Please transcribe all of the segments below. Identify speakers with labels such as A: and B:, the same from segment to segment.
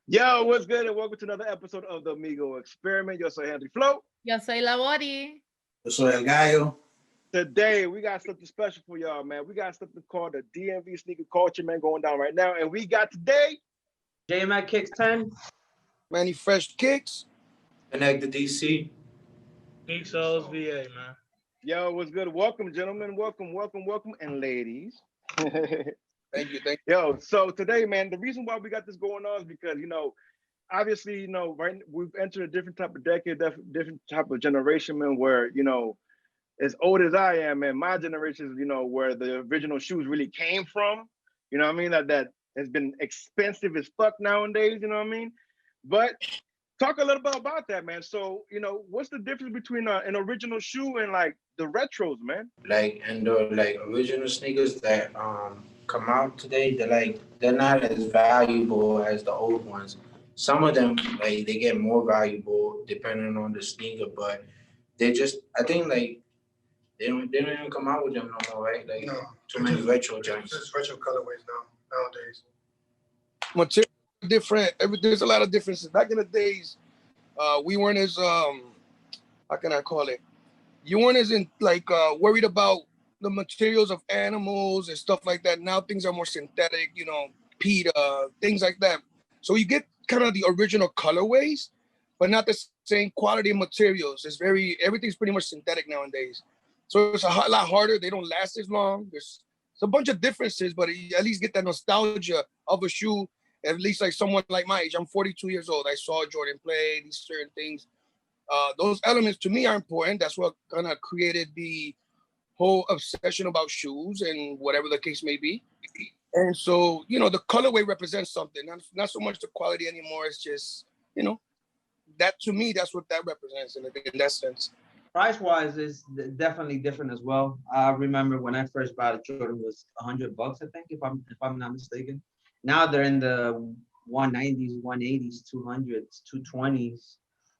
A: Yo, what's good? And welcome to another episode of the MIGO Experiment. Yo soy Henry Flo.
B: Yo soy LaBori.
C: Yo soy el Gallo.
A: Today, we got something special for y'all, man. We got something called the DMV Sneaker Culture, man, going down right now. And we got today...
D: JMAC Kicks 10.
E: Manny Fresh Kicks.
C: Connect the DC.
F: Geek Souls VA, man.
A: Yo, what's good? Welcome, gentlemen. Welcome, and ladies.
E: Thank you.
A: Yo, so today, man, the reason why we got this going on is because, obviously, right, we've entered a different type of decade, different type of generation, man, where, as old as I am, man, my generation is, where the original shoes really came from. You know what I mean? That has been expensive as fuck nowadays, you know what I mean? But talk a little bit about that, man. So, what's the difference between an original shoe and like the retros, man?
C: The original sneakers that come out today, they're not as valuable as the old ones. Some of them they get more valuable depending on the sneaker, but they just I think they don't even come out with them no more, right?
G: No,
C: too many retro joints.
G: Just retro colorways nowadays.
E: Material different. There's a lot of differences. Back in the days, we weren't as how can I call it? You weren't as worried about the materials of animals and stuff like that. Now things are more synthetic, PETA, things like that. So you get kind of the original colorways, but not the same quality of materials. Everything's pretty much synthetic nowadays. So it's a lot harder. They don't last as long. There's a bunch of differences, but you at least get that nostalgia of a shoe. At least like someone like my age, I'm 42 years old. I saw Jordan play these certain things. Those elements to me are important. That's what kind of created the whole obsession about shoes and whatever the case may be. And so, the colorway represents something, not so much the quality anymore. It's just, that to me, that's what that represents in that sense.
D: Price-wise is definitely different as well. I remember when I first bought a Jordan was $100, I think, if I'm not mistaken. Now they're in the 190s, 180s, 200s, 220s.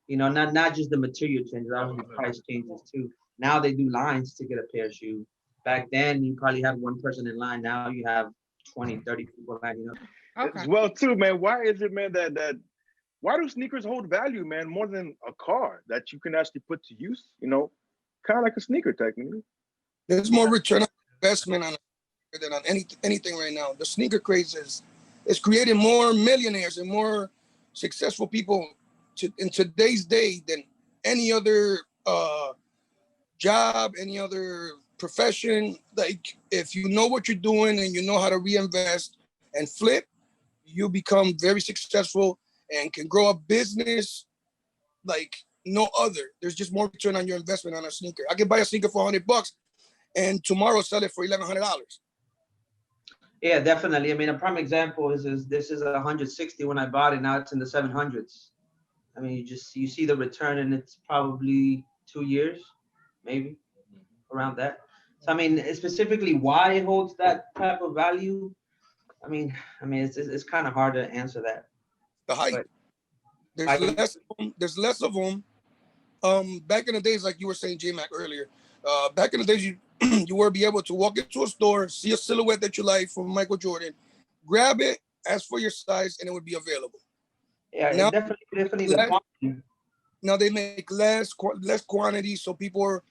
D: Not just the material changes, obviously the price changes too. Now they do lines to get a pair of shoes. Back then, you probably had one person in line. Now you have 20, 30 people lining up.
A: Okay. Well, too, man, why is it, man, why do sneakers hold value, man, more than a car that you can actually put to use, kind of like a sneaker technically?
E: There's more return on investment on than on anything right now. The sneaker craze is creating more millionaires and more successful people in today's day than any other job, any other profession. Like if you know what you're doing and you know how to reinvest and flip, you become very successful and can grow a business like no other. There's just more return on your investment on a sneaker. I can buy a sneaker for $100 and tomorrow sell it for $1,100.
D: Yeah, definitely. I mean, a prime example is this is 160 when I bought it. Now it's in the 700s. I mean, you see the return, and it's probably 2 years, maybe around that. So I mean, specifically why it holds that type of value. I mean, it's kind of hard to answer that.
E: The hype. There's less of them. Back in the days, like you were saying, J-Mac earlier. Back in the days, you were be able to walk into a store, see a silhouette that you like from Michael Jordan, grab it, ask for your size, and it would be available.
D: Yeah, now, definitely the quantity.
E: Now they make less quantity, so people are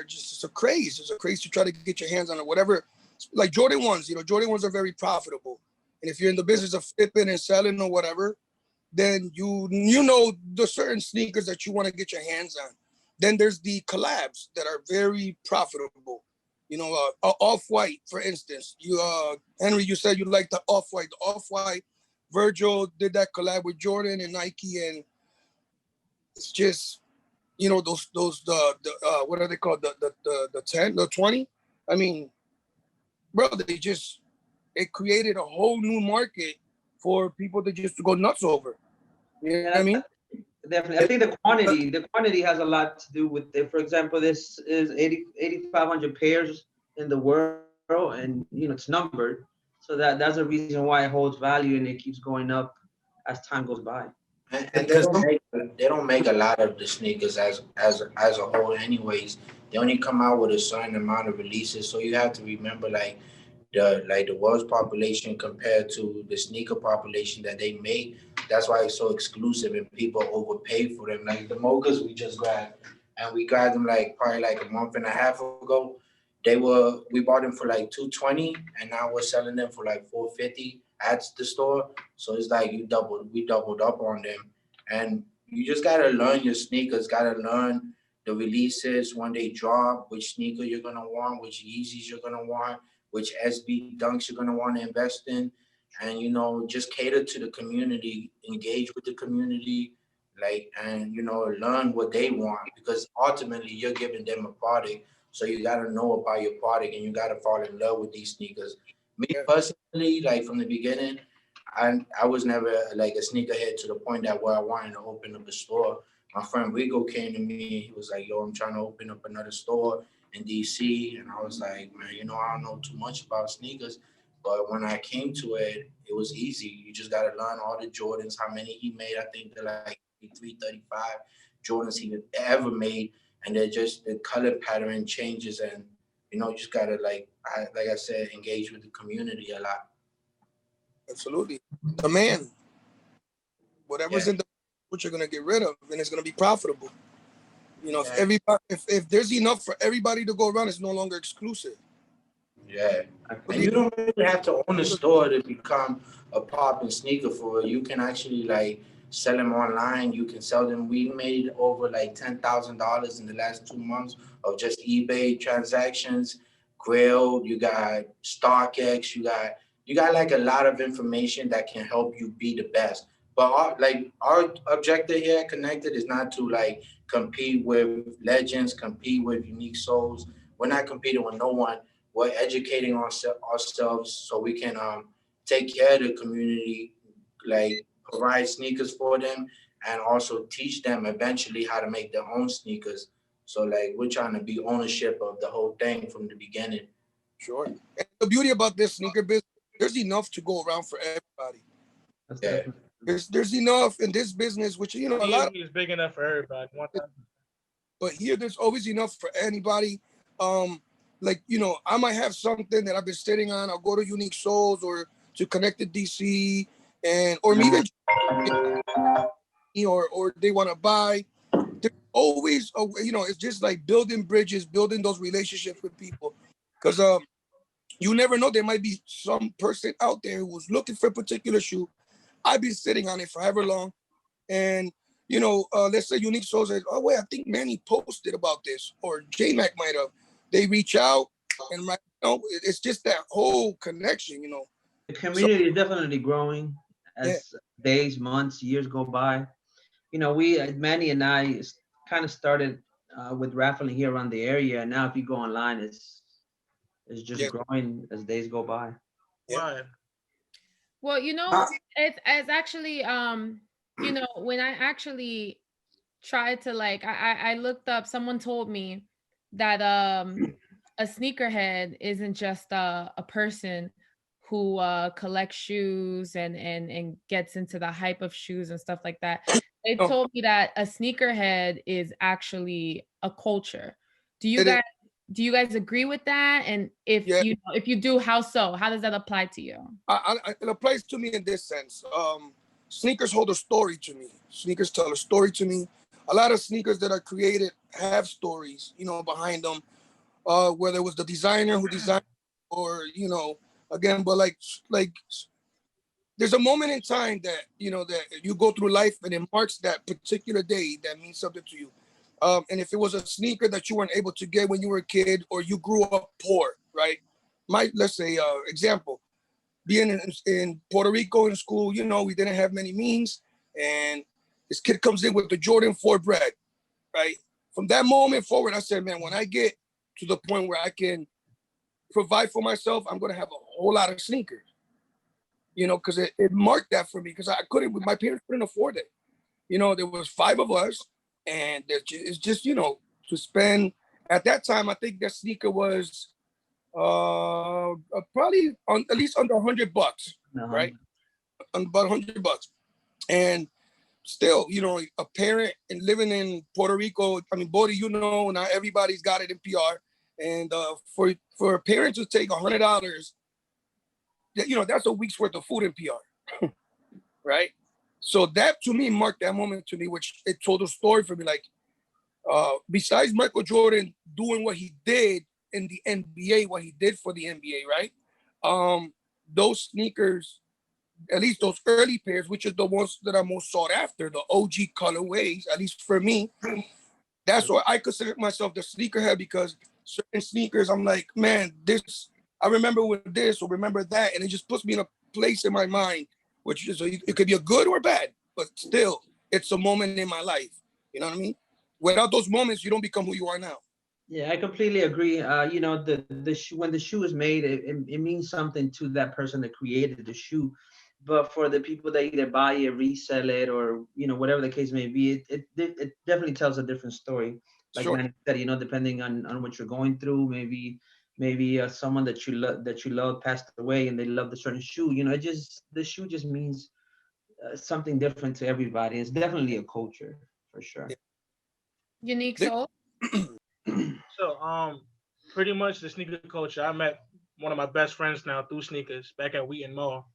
E: just it's a craze. It's a craze to try to get your hands on it. Whatever, like Jordan 1s. Jordan 1s are very profitable, and if you're in the business of flipping and selling or whatever, then you know the certain sneakers that you want to get your hands on. Then there's the collabs that are very profitable. Off-White, for instance. Henry, you said you like the Off-White. The Off-White, Virgil did that collab with Jordan and Nike, and it's just, those what are they called? The 10, the 20. I mean, bro, it created a whole new market for people to just go nuts over. You know what I mean?
D: Definitely. I think the quantity has a lot to do with it. For example, this is 8,500 pairs in the world, and it's numbered. So that's a reason why it holds value and it keeps going up as time goes by.
C: And they don't make a lot of the sneakers as a whole anyways. They only come out with a certain amount of releases. So you have to remember, the world's population compared to the sneaker population that they make. That's why it's so exclusive and people overpay for them. Like the mochas we just grabbed, and we grabbed them like probably like a month and a half ago. We bought them for like 220, and now we're selling them for like 450 at the store. So it's like we doubled up on them, and you just gotta learn your sneakers. Gotta learn the releases when they drop, which sneaker you're gonna want, which Yeezys you're gonna want, which SB dunks you're gonna want to invest in, and just cater to the community, engage with the community, like, and learn what they want, because ultimately you're giving them a product, so you gotta know about your product and you gotta fall in love with these sneakers. Me personally, like from the beginning, I was never like a sneakerhead to the point that where I wanted to open up a store. My friend Rigo came to me. He was like, "Yo, I'm trying to open up another store in DC," and I was like, "Man, I don't know too much about sneakers." But when I came to it, it was easy. You just gotta learn all the Jordans, how many he made. I think they're like 335 Jordans he ever made, and they're just the color pattern changes, and you just gotta like I said, engage with the community a lot.
E: Absolutely. Demand. Whatever's in the what you're gonna get rid of, and it's gonna be profitable. If everybody, if there's enough for everybody to go around, it's no longer exclusive.
C: Yeah, and you don't really have to own a store to become a pop and sneaker for it. You can actually like sell them online. You can sell them. We made over like $10,000 in the last 2 months of just eBay transactions. Grail, you got StockX, you got like a lot of information that can help you be the best. But our objective here at Connected is not to like compete with legends, compete with unique souls. We're not competing with no one. We're educating ourselves so we can take care of the community, like provide sneakers for them, and also teach them eventually how to make their own sneakers. So like we're trying to be ownership of the whole thing from the beginning.
E: Sure. And the beauty about this sneaker business, there's enough to go around for everybody.
C: Yeah.
E: There's enough in this business, which a lot
F: is big enough for everybody.
E: But here there's always enough for anybody. I might have something that I've been sitting on. I'll go to Unique Souls or to Connected DC, and or even or they want to buy. There's always it's just like building bridges, building those relationships with people, because you never know, there might be some person out there who's looking for a particular shoe. I've been sitting on it for however long, and let's say Unique Soul says, "Oh wait, I think Manny posted about this," or J-Mac might have. They reach out, and it's just that whole connection.
D: The community is definitely growing as days, months, years go by. Manny and I kind of started with raffling here around the area, and now if you go online, it's just growing as days go by.
F: Right.
B: Well, it's actually when I actually tried to I looked up, someone told me that a sneakerhead isn't just a person who collects shoes and gets into the hype of shoes and stuff like that. They told me that a sneakerhead is actually a culture. Do you guys agree with that? And if you do, how so? How does that apply to you?
E: It applies to me in this sense. Sneakers hold a story to me. Sneakers tell a story to me. A lot of sneakers that are created have stories, behind them. Whether it was the designer who designed, or again, but like there's a moment in time that that you go through life, and it marks that particular day that means something to you. And if it was a sneaker that you weren't able to get when you were a kid, or you grew up poor, right? Let's say example, being in Puerto Rico in school, we didn't have many means, and this kid comes in with the Jordan 4 bread, right? From that moment forward, I said, man, when I get to the point where I can provide for myself, I'm gonna have a whole lot of sneakers, because it marked that for me, because my parents couldn't afford it. There was 5 of us, and it's just, to spend, at that time, I think that sneaker was probably on at least under $100, right? About $100. And still, a parent and living in Puerto Rico, Bori, not everybody's got it in PR. And for a parent to take $100 you know, that's a week's worth of food in PR, right? So that to me marked that moment to me, which it told a story for me. Like, besides Michael Jordan doing what he did in the NBA, what he did for the NBA, right? Those sneakers, at least those early pairs, which is the ones that are most sought after, the OG colorways, at least for me, that's why I consider myself the sneakerhead, because certain sneakers, I'm like, man, this, I remember with this or remember that, and it just puts me in a place in my mind, which is, it could be a good or bad, but still, it's a moment in my life. You know what I mean? Without those moments, you don't become who you are now.
D: Yeah, I completely agree. You know, the shoe, when the shoe is made, it means something to that person that created the shoe. But for the people that either buy it, resell it, or you know, whatever the case may be, it definitely tells a different story. Like
E: Sure.
D: man said, you know, depending on what you're going through, maybe someone that you love passed away and they love the certain shoe. You know, the shoe just means something different to everybody. It's definitely a culture for sure.
B: Unique
E: They-
B: soul.
F: So, pretty much the sneaker culture. I met one of my best friends now through sneakers back at Wheaton Mall.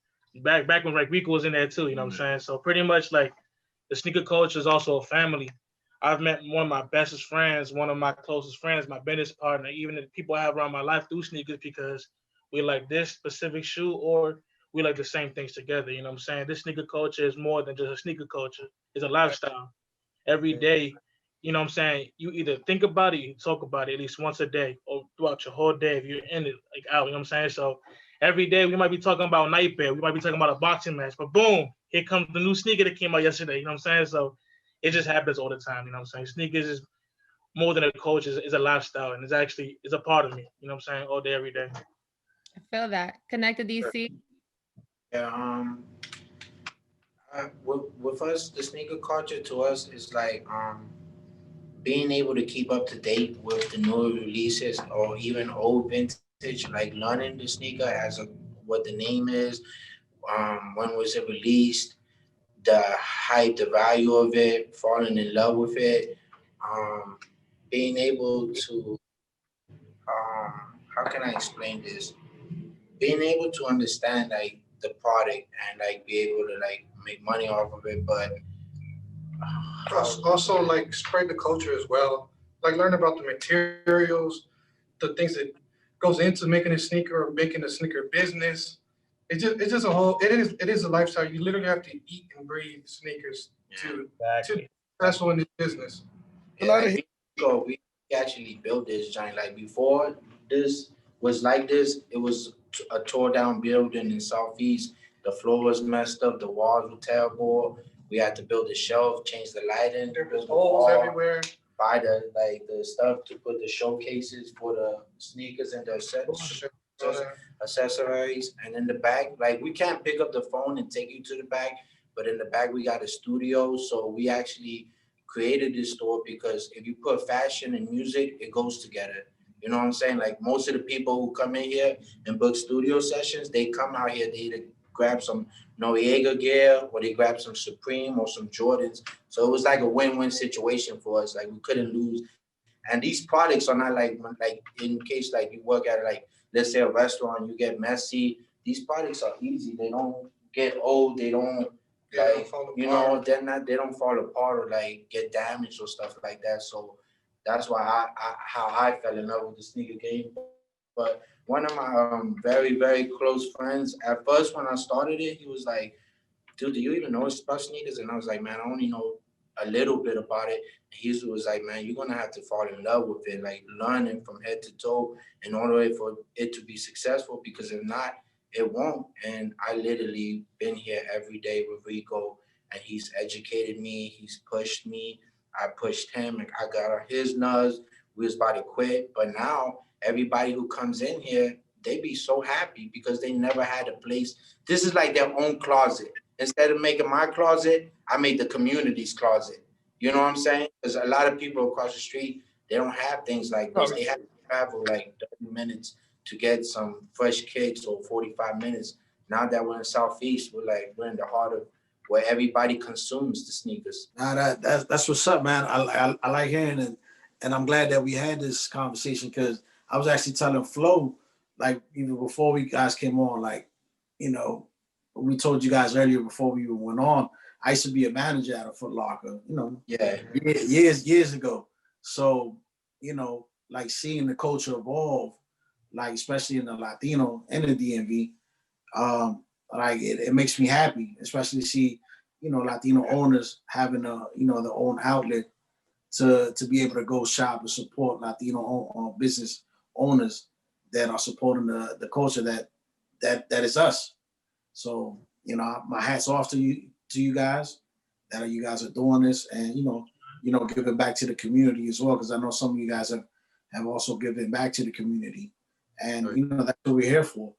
F: Back when like Rico was in there too, you know what I'm saying? So pretty much like the sneaker culture is also a family. I've met one of my bestest friends, one of my closest friends, my business partner, even the people I have around my life through sneakers because we like this specific shoe or we like the same things together. You know what I'm saying? This sneaker culture is more than just a sneaker culture. It's a lifestyle. Every day, you know what I'm saying? You either think about it, you talk about it at least once a day or throughout your whole day if you're in it, like out, you know what I'm saying? So every day we might be talking about night bear, we might be talking about a boxing match, but boom, here comes the new sneaker that came out yesterday, you know what I'm saying? So it just happens all the time, you know what I'm saying? Sneakers is more than a culture, it's a lifestyle and it's a part of me, you know what I'm saying? All day, every day.
B: I feel that. Connected DC.
C: Yeah, with us, the sneaker culture to us is like being able to keep up to date with the new releases or even old vintage, like learning the sneaker as a what the name is, when was it released, the hype, the value of it, falling in love with it, being able to how can I explain this? Being able to understand like the product and like be able to like make money off of it, but
G: Also, like spread the culture as well. Like learn about the materials, the things that goes into making a sneaker or making a sneaker business. It's just a whole. It is a lifestyle. You literally have to eat and breathe sneakers to be successful in this business.
E: A
C: yeah,
E: lot of
C: like we actually built this giant. Like before this was like this, it was a tore down building in Southeast. The floor was messed up, the walls were terrible. We had to build a shelf, change the lighting,
G: There was
C: build the
G: holes
C: wall,
G: everywhere.
C: buy the stuff to put the showcases for the sneakers and the accessories, and in the back, like we can't pick up the phone and take you to the back, but in the back we got a studio, so we actually created this store because if you put fashion and music, it goes together. You know what I'm saying? Like most of the people who come in here and book studio sessions, they come out here, they either grab some Noriega gear or they grab some Supreme or some Jordans. So it was like a win-win situation for us. Like we couldn't lose. And these products are not like in case like you work at like let's say a restaurant, you get messy. These products are easy. They don't get old. They don't like they don't fall apart or like get damaged or stuff like that. So that's why how I fell in love with the sneaker game. But one of my very very close friends, at first when I started it, he was like, dude, do you even know about sneakers? And I was like, man, I only know a little bit about it. And he was like, man, you're gonna have to fall in love with it, like learning from head to toe in order for it to be successful. Because if not, it won't. And I literally been here every day with Rico, and he's educated me, he's pushed me, I pushed him, and I got on his nuts. We was about to quit, but now everybody who comes in here, they be so happy because they never had a place. This is like their own closet. Instead of making my closet, I made the community's closet. You know what I'm saying? Because a lot of people across the street, they don't have things like this. They have to travel like 30 minutes to get some fresh kicks or 45 minutes. Now that we're in Southeast, we're in the heart of where everybody consumes the sneakers.
H: Nah, that's what's up, man. I like hearing it, and I'm glad that we had this conversation because I was actually telling Flo, like even before we guys came on, like you know, we told you guys earlier before we even went on, I used to be a manager at a Foot Locker, you know,
C: Yeah.
H: years ago. So, you know, like seeing the culture evolve, like especially in the Latino and the DMV, like it makes me happy, especially to see, you know, Latino owners having you know, their own outlet to be able to go shop and support Latino business owners that are supporting the culture that is us. So, you know, my hat's off to you guys that you guys are doing this, and you know, giving back to the community as well, because I know some of you guys have also given back to the community, and you know, that's what we're here for.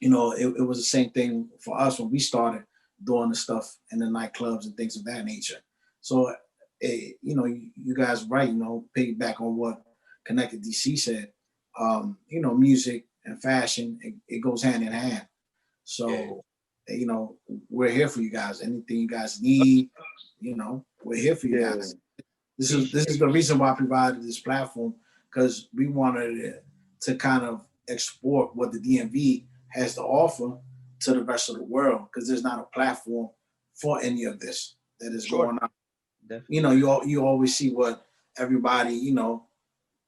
H: You know, it was the same thing for us when we started doing the stuff in the nightclubs and things of that nature. So, you know, you guys right, you know, piggyback on what Connected DC said. You know, music and fashion, it goes hand in hand. So, you know, we're here for you guys. Anything you guys need, you know, we're here for you guys. This is the reason why I provided this platform, because we wanted to kind of export what the DMV has to offer to the rest of the world, because there's not a platform for any of this that is going on.
D: Definitely.
H: You know, you always see what everybody, you know,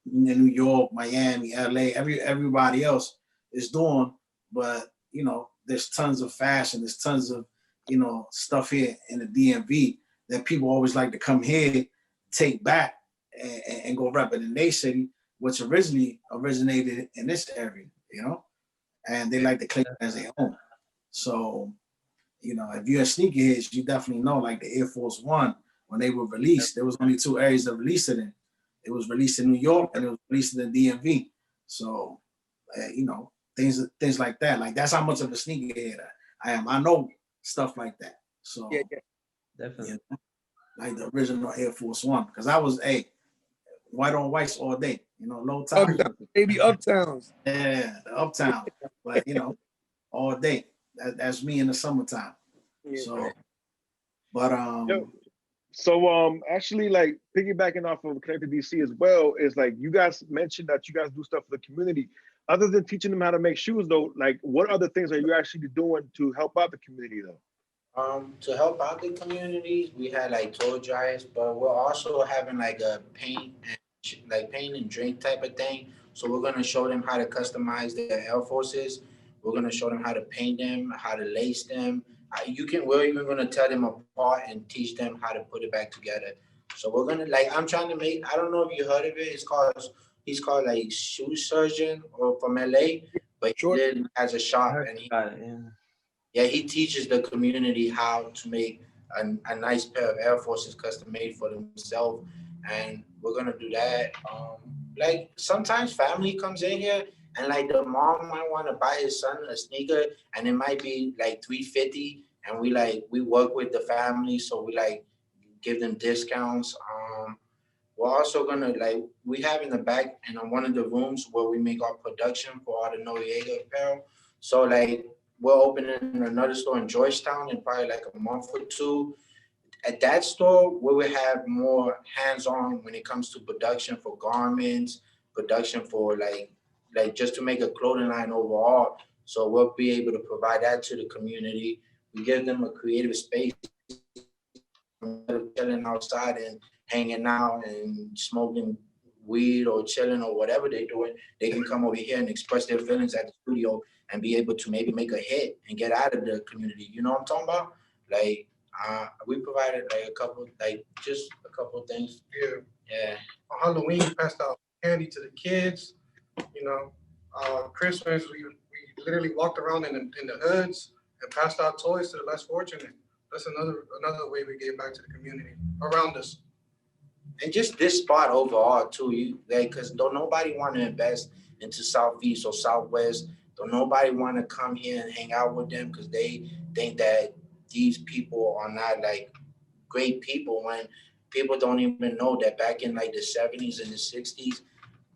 H: in New York, Miami, LA, everybody else is doing, but you know, there's tons of fashion, there's tons of, you know, stuff here in the DMV that people always like to come here, take back, and go rep it in their city, which originally originated in this area, you know, and they like to claim it as their own. So, you know, if you're a sneakerhead, you definitely know, like the Air Force One, when they were released, there was only two areas that released it in. It was released in New York and it was released in the DMV. So, you know, things like that. Like, that's how much of a sneakerhead I am. I know stuff like that. So,
D: Definitely.
H: you know, like the original Air Force One, because I was white on whites all day. You know, low top.
E: Baby uptowns.
H: Yeah, the uptown. But you know, all day. That's me in the summertime. So, but
A: So actually, like piggybacking off of Connected DC as well, is like you guys mentioned that you guys do stuff for the community. Other than teaching them how to make shoes, though, like what other things are you actually doing to help out the community, though?
C: To help out the communities, we had like toy drives, but we're also having like a paint and drink type of thing. So we're gonna show them how to customize their Air Forces. We're gonna show them how to paint them, how to lace them. We're even gonna tell them apart and teach them how to put it back together. So we're gonna I'm trying to make. I don't know if you heard of it. He's called like Shoe Surgeon or from LA, but he has a shop and he teaches the community how to make a nice pair of Air Forces custom made for themselves, and we're gonna do that. Like sometimes family comes in here, and like the mom might want to buy his son a sneaker, and it might be like $350, and we work with the family, so we like give them discounts. We're also gonna we have in the back in one of the rooms where we make our production for all the Noriega apparel. So like we're opening another store in Georgetown in probably like a month or two. At that store, we will have more hands-on when it comes to production for garments, production for like just to make a clothing line overall. So we'll be able to provide that to the community. We give them a creative space instead of chilling outside and hanging out and smoking weed or chilling or whatever they're doing. They can come over here and express their feelings at the studio and be able to maybe make a hit and get out of the community. You know what I'm talking about? Like we provided just a couple of things. Yeah.
G: On Halloween, we passed out candy to the kids. You know, Christmas, we literally walked around in the hoods and passed out toys to the less fortunate. That's another way we gave back to the community around us.
C: And just this spot overall too, because don't nobody want to invest into Southeast or Southwest. Don't nobody want to come here and hang out with them because they think that these people are not like great people, when people don't even know that back in like the 70s and the 60s,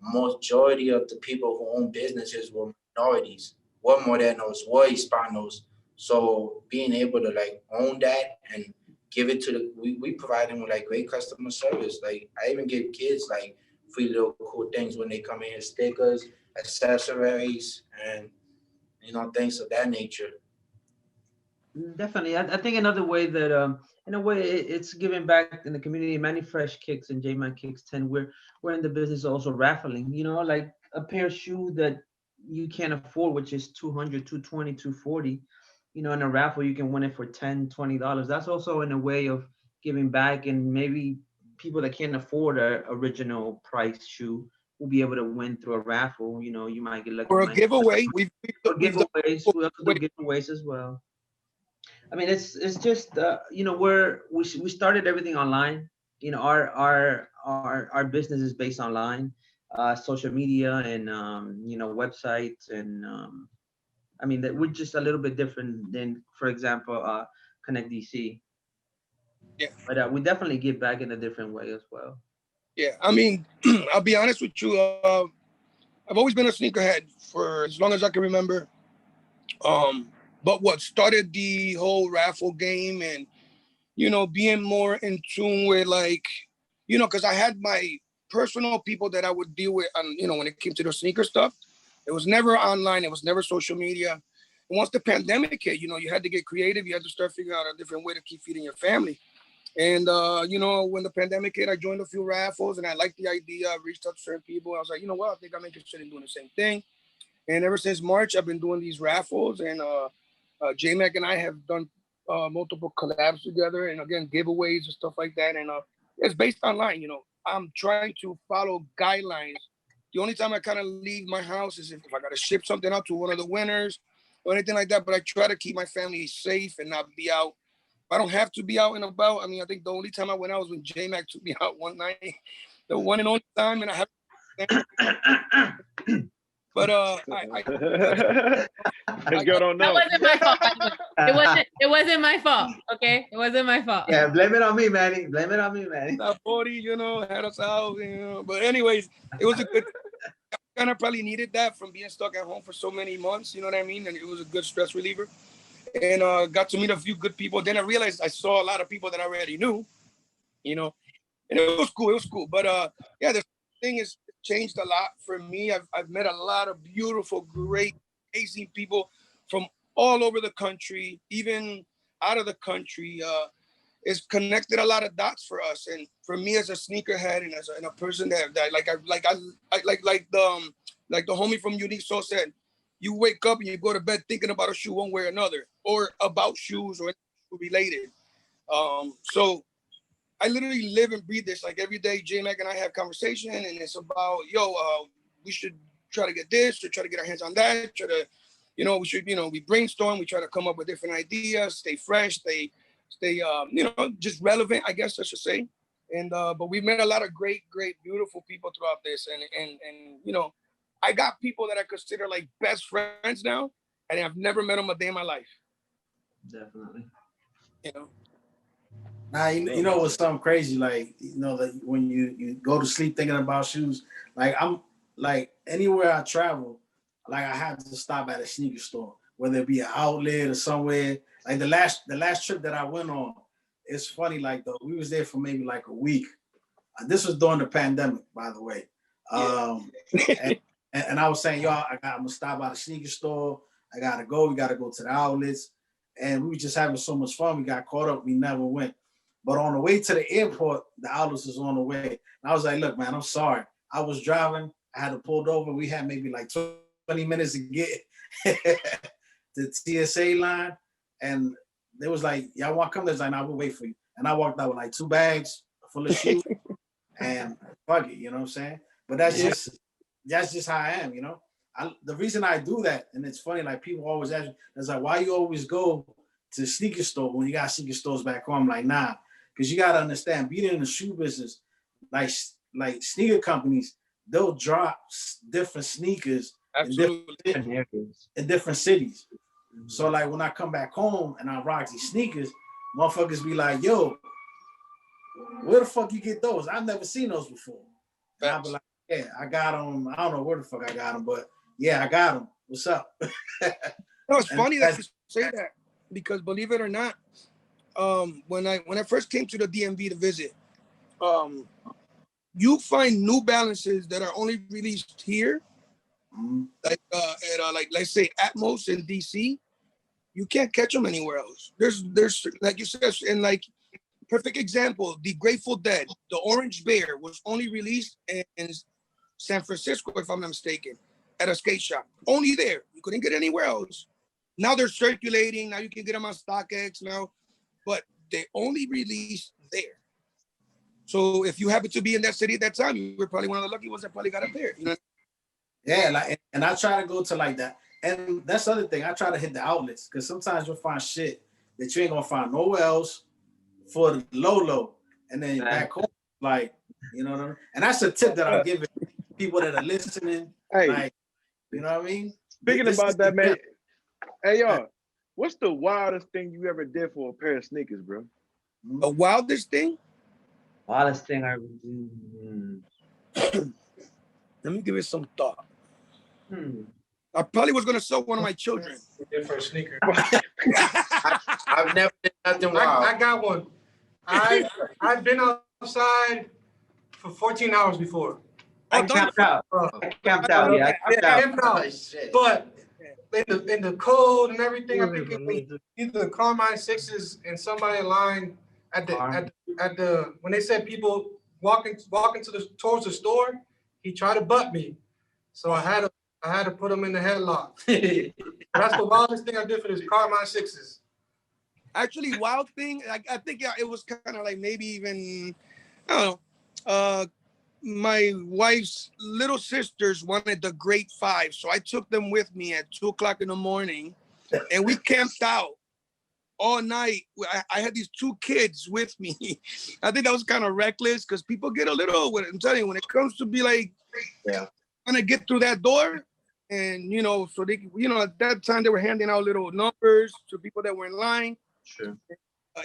C: majority of the people who own businesses were minorities, were morenos, were Hispanos. So being able to like own that and give it to we provide them with like great customer service. Like I even give kids like free little cool things when they come in here, stickers, accessories, and things of that nature.
D: Definitely. I think another way that in a way it's giving back in the community. Many fresh kicks and J-Man Kicks 10, we're in the business also raffling, like a pair of shoes that you can't afford, which is 200, 220, 240. In a raffle you can win it for $10, $20. That's also in a way of giving back, and maybe people that can't afford a original price shoe will be able to win through a raffle. You might get lucky.
E: Or a giveaway. We've done
D: Giveaways. We also do giveaways as well. I mean, it's just we started everything online. Our business is based online, social media and websites, and I mean that we're just a little bit different than, for example, Connect DC.
E: Yeah.
D: But we definitely give back in a different way as well.
E: Yeah, I mean, I'll be honest with you. I've always been a sneakerhead for as long as I can remember. But what started the whole raffle game and, being more in tune with because I had my personal people that I would deal with, when it came to the sneaker stuff. It was never online. It was never social media. And once the pandemic hit, you had to get creative. You had to start figuring out a different way to keep feeding your family. And, when the pandemic hit, I joined a few raffles and I liked the idea. I reached out to certain people. I was like, you know what? I think I'm interested in doing the same thing. And ever since March, I've been doing these raffles, and J-Mac and I have done multiple collabs together, and again, giveaways and stuff like that. And it's based online. I'm trying to follow guidelines. The only time I kind of leave my house is if I got to ship something out to one of the winners or anything like that. But I try to keep my family safe and not be out. I don't have to be out and about. I mean, I think the only time I went out was when J-Mac took me out one night, the one and only time, and I have. But I
A: don't know.
B: That wasn't my fault. It wasn't my fault. Okay, it wasn't my fault.
D: Yeah, blame it on me, Manny. Blame it on me, Manny.
E: LaBori, had us out. But anyways, it was a good. I kind of probably needed that from being stuck at home for so many months. You know what I mean? And it was a good stress reliever. And got to meet a few good people. Then I realized I saw a lot of people that I already knew. And it was cool. It was cool. But yeah, the thing is changed a lot for me. I've met a lot of beautiful, great, amazing people from all over the country, even out of the country. It's connected a lot of dots for us, and for me as a sneakerhead and as a person that like the homie from Unique Soul said, you wake up and you go to bed thinking about a shoe one way or another, or about shoes or related. So I literally live and breathe this. Like every day, J-Mac and I have conversation, and it's about, we should try to get this, or try to get our hands on that, try to, we should, we brainstorm, we try to come up with different ideas, stay fresh, stay, just relevant, I guess I should say. And, but we've met a lot of great, beautiful people throughout this. And I got people that I consider like best friends now, and I've never met them a day in my life.
D: Definitely.
H: Nah, you know what's something crazy? Like, like when you go to sleep thinking about shoes, like I'm like anywhere I travel, like I have to stop at a sneaker store, whether it be an outlet or somewhere. Like the last trip that I went on, it's funny, like we was there for maybe like a week. This was during the pandemic, by the way. And I was saying, y'all, I'm gonna stop by the sneaker store. We gotta go to the outlets. And we were just having so much fun. We got caught up, we never went. But on the way to the airport, the outlets was on the way. And I was like, look, man, I'm sorry. I was driving. I had to pull over. We had maybe like 20 minutes to get the TSA line. And they was like, y'all want to come? They was like, nah, we'll wait for you. And I walked out with like 2 bags full of shoes. And fuck it, you know what I'm saying? But that's just how I am, the reason I do that, and it's funny, like people always ask me, it's like, why you always go to sneaker store when you got sneaker stores back home? I'm like, nah, because you got to understand, being in the shoe business, like sneaker companies, they'll drop different sneakers in different cities. Mm-hmm. So like when I come back home and I rock these sneakers, motherfuckers be like, yo, where the fuck you get those? I've never seen those before. And I'll be like, yeah, I got them. I don't know where the fuck I got them, but yeah, I got them. What's up?
E: It's funny that you say that, because believe it or not, when I first came to the DMV to visit, you find New Balances that are only released here Like like let's say Atmos in DC, you can't catch them anywhere else. There's like you said, and like perfect example, the Grateful Dead, the Orange Bear was only released in San Francisco, if I'm not mistaken, at a skate shop. Only there. You couldn't get anywhere else. Now they're circulating. Now you can get them on StockX now, but they only released there. So if you happen to be in that city at that time, you were probably one of the lucky ones that probably got a pair. You know?
H: Yeah, like, and I try to go to like that. And that's the other thing. I try to hit the outlets because sometimes you'll find shit that you ain't gonna find nowhere else for the low. And then back home, like, you know what I mean? And that's a tip that I'm giving people that are listening.
A: Hey,
H: like, you know what I mean?
A: Speaking about that, man. Hey, y'all, what's the wildest thing you ever did for a pair of sneakers, bro?
E: The wildest thing?
D: Wildest thing I ever do.
E: Let me give it some thought. I probably was gonna sell one of my children.
C: For a sneaker. I've never did nothing wild.
G: I got one. I've been outside for 14 hours before.
D: I camped out. I camped out. Yeah, I camped out.
G: But in the cold and everything, I think it was either Carmine Sixes and somebody in line at the when they said people walking towards the store, he tried to butt me, so I had to put him in the headlock. That's the wildest thing I did for this Carmine Sixes.
E: Actually, wild thing. I think it was kind of like maybe even I don't know. My wife's little sisters wanted the Great Five, so I took them with me at 2:00 in the morning, and we camped out all night. I had these two kids with me. I think that was kind of reckless because people get a little. I'm telling you, when it comes to be like, trying to get through that door, and so they, at that time they were handing out little numbers to people that were in line.
D: Sure.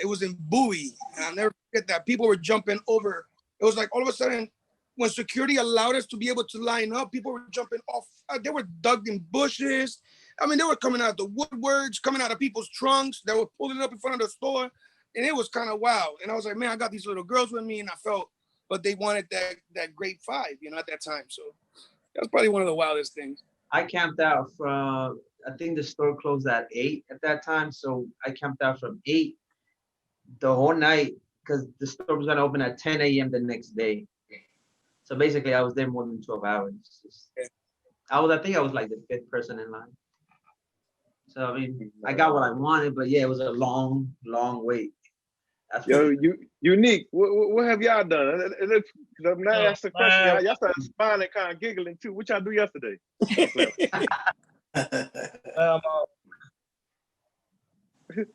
E: It was in Bowie, and I'll never forget that. People were jumping over. It was like all of a sudden, when security allowed us to be able to line up, people were jumping off. They were dug in bushes. I mean, they were coming out of the woodworks, coming out of people's trunks. They were pulling up in front of the store, and it was kind of wild. And I was like, man, I got these little girls with me, and I felt, but they wanted that Great Five, at that time. So that's probably one of the wildest things.
D: I camped out from, I think the store closed at 8 at that time. So I camped out from 8 the whole night because the store was going to open at 10 a.m. the next day. So basically I was there more than 12 hours. I think I was like the 5th person in line. So, I mean, I got what I wanted, but yeah, it was a long, long wait.
A: Yo, Unique, what have y'all done? I'm not asking the question. Y'all started smiling, kind of giggling too. What y'all do yesterday?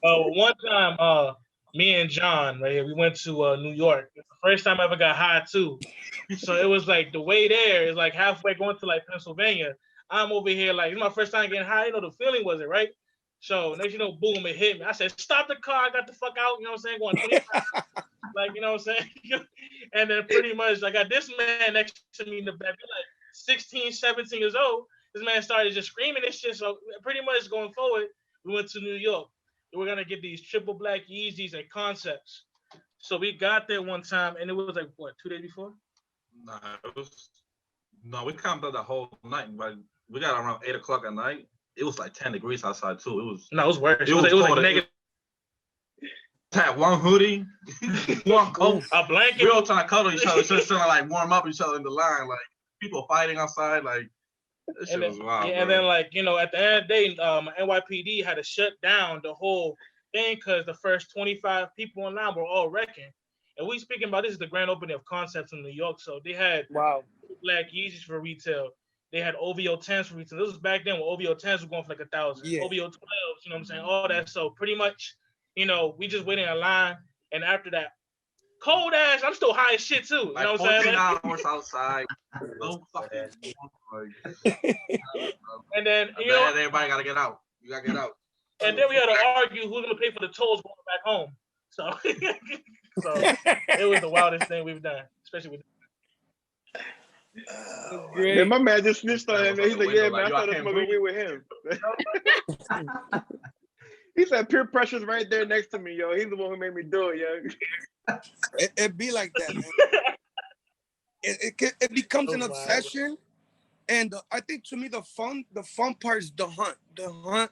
F: One time, me and John, right here, we went to New York. It's the first time I ever got high too. So it was like the way there is like halfway going to like Pennsylvania. I'm over here like it's my first time getting high. The feeling was it, right? So next boom, it hit me. I said, stop the car, I got the fuck out, what I'm saying? Going 25, like, what I'm saying? And then pretty much I got this man next to me in the back, like 16, 17 years old. This man started just screaming this shit. So pretty much going forward, we went to New York. We were gonna get these triple black Yeezys and Concepts. So we got there one time and it was like what, 2 days before?
I: No, we camped out the whole night, but we got around 8 o'clock at night. It was like 10 degrees outside too. It was worse. It was like negative. Had one hoodie, one coat,
F: a blanket.
I: We all trying to cuddle each other, just trying to like warm up each other in the line, like people fighting outside, like this shit was wild.
F: Yeah, and then like at the end of the day, NYPD had to shut down the whole thing because the first 25 people in line were all wrecking. And we speaking about this is the grand opening of Concepts in New York, so they had black Yeezys for retail. They had OVO 10s for retail. This was back then when OVO 10s were going for like 1,000. Yeah. OVO 12s, what I'm saying? All that. So pretty much, we just waiting in line. And after that, cold ass, I'm still high as shit too.
I: Like,
F: what I'm saying?
I: 14 hours outside. No fucking
F: and then,
I: everybody got to get out. You got to get out.
F: And then we had to argue who's going to pay for the tolls going back home. So, it was the wildest thing we've done, especially with.
A: Yeah, my man just snitched on him. He's like, yeah, man, I thought it was smoking weed with him. He said peer pressure's right there next to me, yo. He's the one who made me do it, yo.
E: It be like that, man. It becomes an obsession, And I think to me the fun part is the hunt to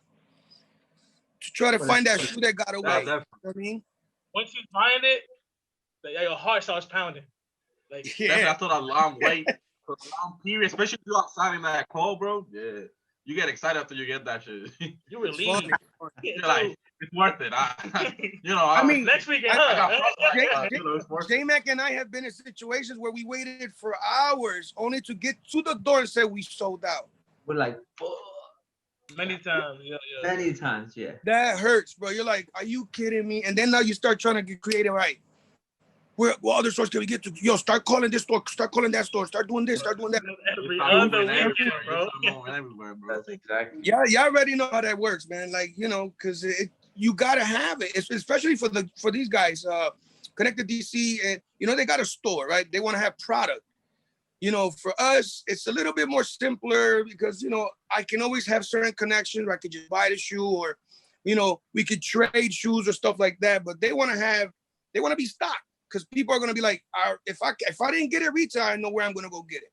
E: try to find that shoe that got away. You know what I mean?
F: Once you find it, your heart starts pounding. Like,
I: yeah, after that long wait, for a long period, especially if you're outside in that cold, bro. Yeah, you get excited after you get that shit.
F: You relieved.
I: You're like, it's worth it.
E: I mean,
F: next weekend, huh?
E: J-Mac and I have been in situations where we waited for hours only to get to the door and say we sold out.
D: We're like,
F: many times,
D: many times, yeah.
E: That hurts, bro. You're like, are you kidding me? And then now you start trying to get creative, right? What other stores can we get to? Yo, start calling this store, start calling that store, start doing this, start doing that.
F: Every other weekend, bro.
D: That's exactly.
E: Yeah, y'all already know how that works, man. Like, you know, because you gotta have it, especially for these guys. Connected DC, and you know they got a store, right? They want to have product. You know, for us, it's a little bit more simpler because you know I can always have certain connections where I could just buy the shoe, or you know we could trade shoes or stuff like that. But they want to be stocked. Because people are gonna be like, if I didn't get it retail, I know where I'm gonna go get it.